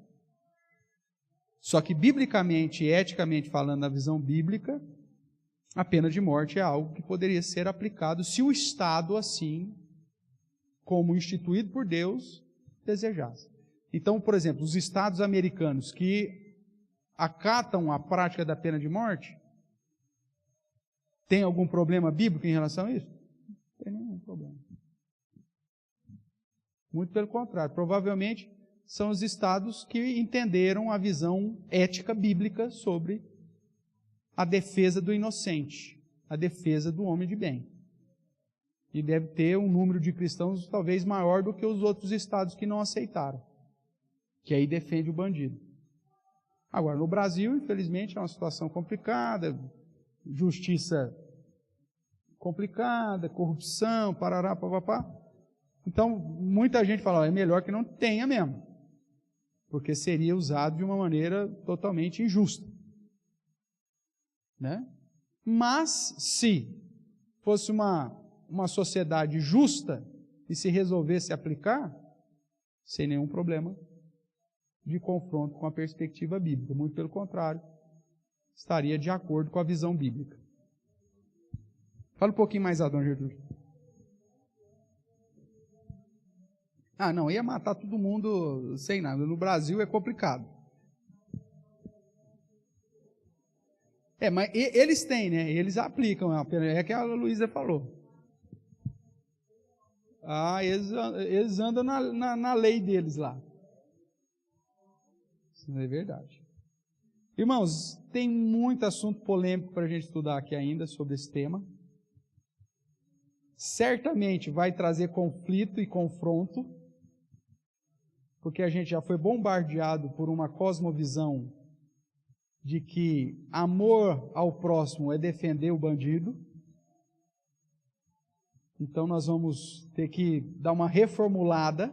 Só que biblicamente e eticamente falando, na visão bíblica, a pena de morte é algo que poderia ser aplicado se o Estado assim, como instituído por Deus, desejasse. Então, por exemplo, os estados americanos que acatam a prática da pena de morte? Tem algum problema bíblico em relação a isso? Não tem nenhum problema. Muito pelo contrário. Provavelmente são os estados que entenderam a visão ética bíblica sobre a defesa do inocente, a defesa do homem de bem. E deve ter um número de cristãos talvez maior do que os outros estados que não aceitaram, que aí defende o bandido. Agora, no Brasil, infelizmente, é uma situação complicada, justiça complicada, corrupção, parará, papapá. Então, muita gente fala, ó, é melhor que não tenha mesmo, porque seria usado de uma maneira totalmente injusta. Né? Mas, se fosse uma sociedade justa e se resolvesse aplicar, sem nenhum problema de confronto com a perspectiva bíblica. Muito pelo contrário, estaria de acordo com a visão bíblica. Fala um pouquinho mais alto, Dona Gertrude. Ah, não, ia matar todo mundo sem nada. No Brasil é complicado. Mas eles têm, né? Eles aplicam a pena. É que a Luísa falou. Ah, eles andam na lei deles lá. Isso é verdade. Irmãos, tem muito assunto polêmico para a gente estudar aqui ainda sobre esse tema. Certamente vai trazer conflito e confronto, porque a gente já foi bombardeado por uma cosmovisão de que amor ao próximo é defender o bandido. Então nós vamos ter que dar uma reformulada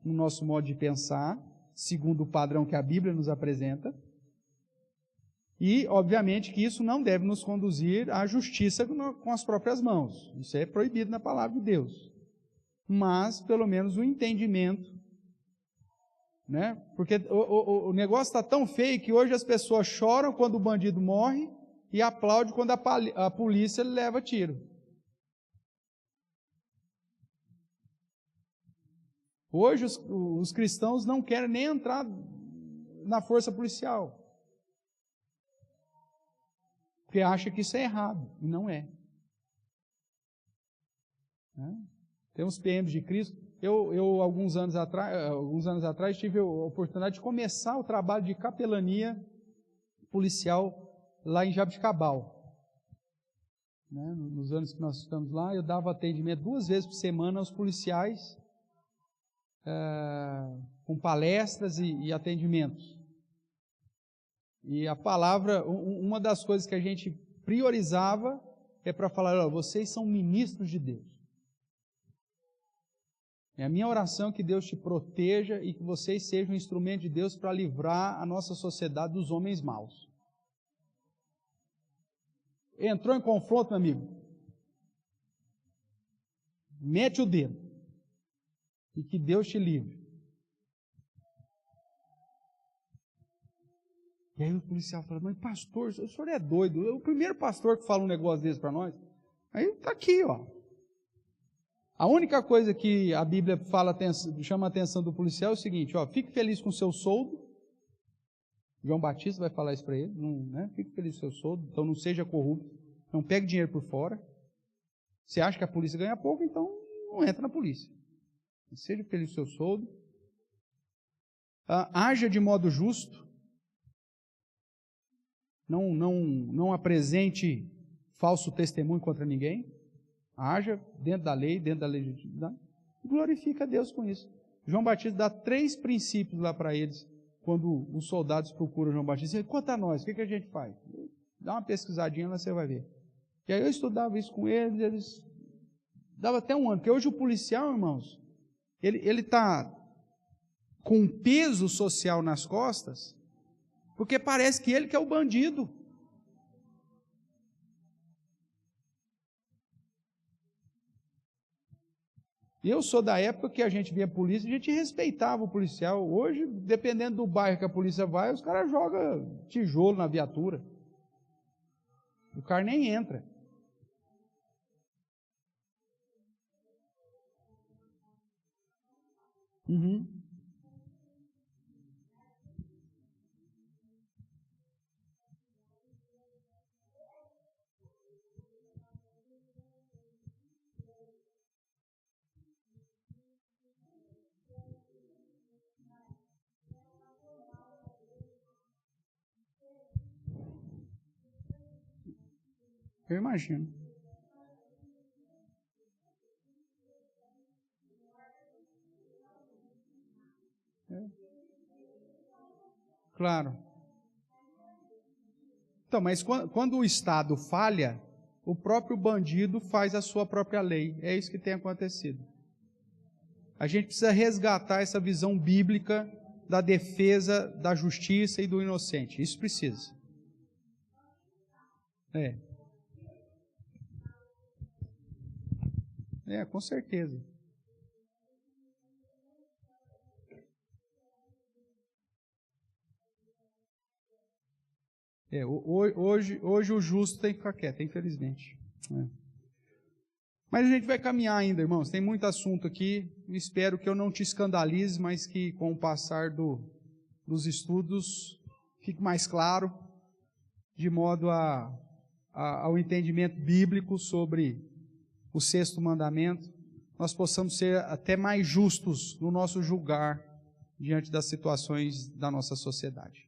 no nosso modo de pensar, segundo o padrão que a Bíblia nos apresenta. E, obviamente, que isso não deve nos conduzir à justiça com as próprias mãos. Isso é proibido na palavra de Deus. Mas, pelo menos, o entendimento, né? Porque o negócio está tão feio que hoje as pessoas choram quando o bandido morre e aplaudem quando a polícia leva tiro. Hoje os cristãos não querem nem entrar na força policial, porque acham que isso é errado, e não é. Tem uns PMs de Cristo. Eu alguns anos atrás, tive a oportunidade de começar o trabalho de capelania policial lá em Jaboticabal. Nos anos que nós estamos lá, eu dava atendimento 2 vezes por semana aos policiais, com palestras e atendimentos. E a palavra, uma das coisas que a gente priorizava é para falar, vocês são ministros de Deus. É a minha oração que Deus te proteja e que vocês sejam um instrumento de Deus para livrar a nossa sociedade dos homens maus. Entrou em confronto, meu amigo? Mete o dedo. E que Deus te livre. E aí o policial fala, mas pastor, o senhor é doido. É o primeiro pastor que fala um negócio desse para nós. Aí está aqui, ó. A única coisa que a Bíblia chama a atenção do policial é o seguinte, ó, fique feliz com o seu soldo. João Batista vai falar isso para ele, né? Fique feliz com o seu soldo, então não seja corrupto, não pegue dinheiro por fora. Você acha que a polícia ganha pouco, então não entra na polícia. Seja feliz com o seu soldo. Haja de modo justo. Não apresente falso testemunho contra ninguém. Haja dentro da lei legislativa. Glorifica a Deus com isso. João Batista dá 3 princípios lá para eles, quando os soldados procuram João Batista. Quanto a nós, o que a gente faz? Dá uma pesquisadinha lá, você vai ver. E aí eu estudava isso com eles dava até um ano, porque hoje o policial, irmãos, ele está com um peso social nas costas, porque parece que ele que é o bandido. Eu sou da época que a gente via a polícia, a gente respeitava o policial. Hoje, dependendo do bairro que a polícia vai, os caras jogam tijolo na viatura. O cara nem entra. Eu imagino. Claro. Então, mas quando o Estado falha, o próprio bandido faz a sua própria lei. É isso que tem acontecido. A gente precisa resgatar essa visão bíblica da defesa da justiça e do inocente. Isso precisa. Com certeza. Hoje o justo tem que ficar quieto, infelizmente. Mas a gente vai caminhar ainda, irmãos. Tem muito assunto aqui. Espero que eu não te escandalize, mas que com o passar dos estudos fique mais claro, de modo ao entendimento bíblico sobre o 6º mandamento, nós possamos ser até mais justos no nosso julgar diante das situações da nossa sociedade.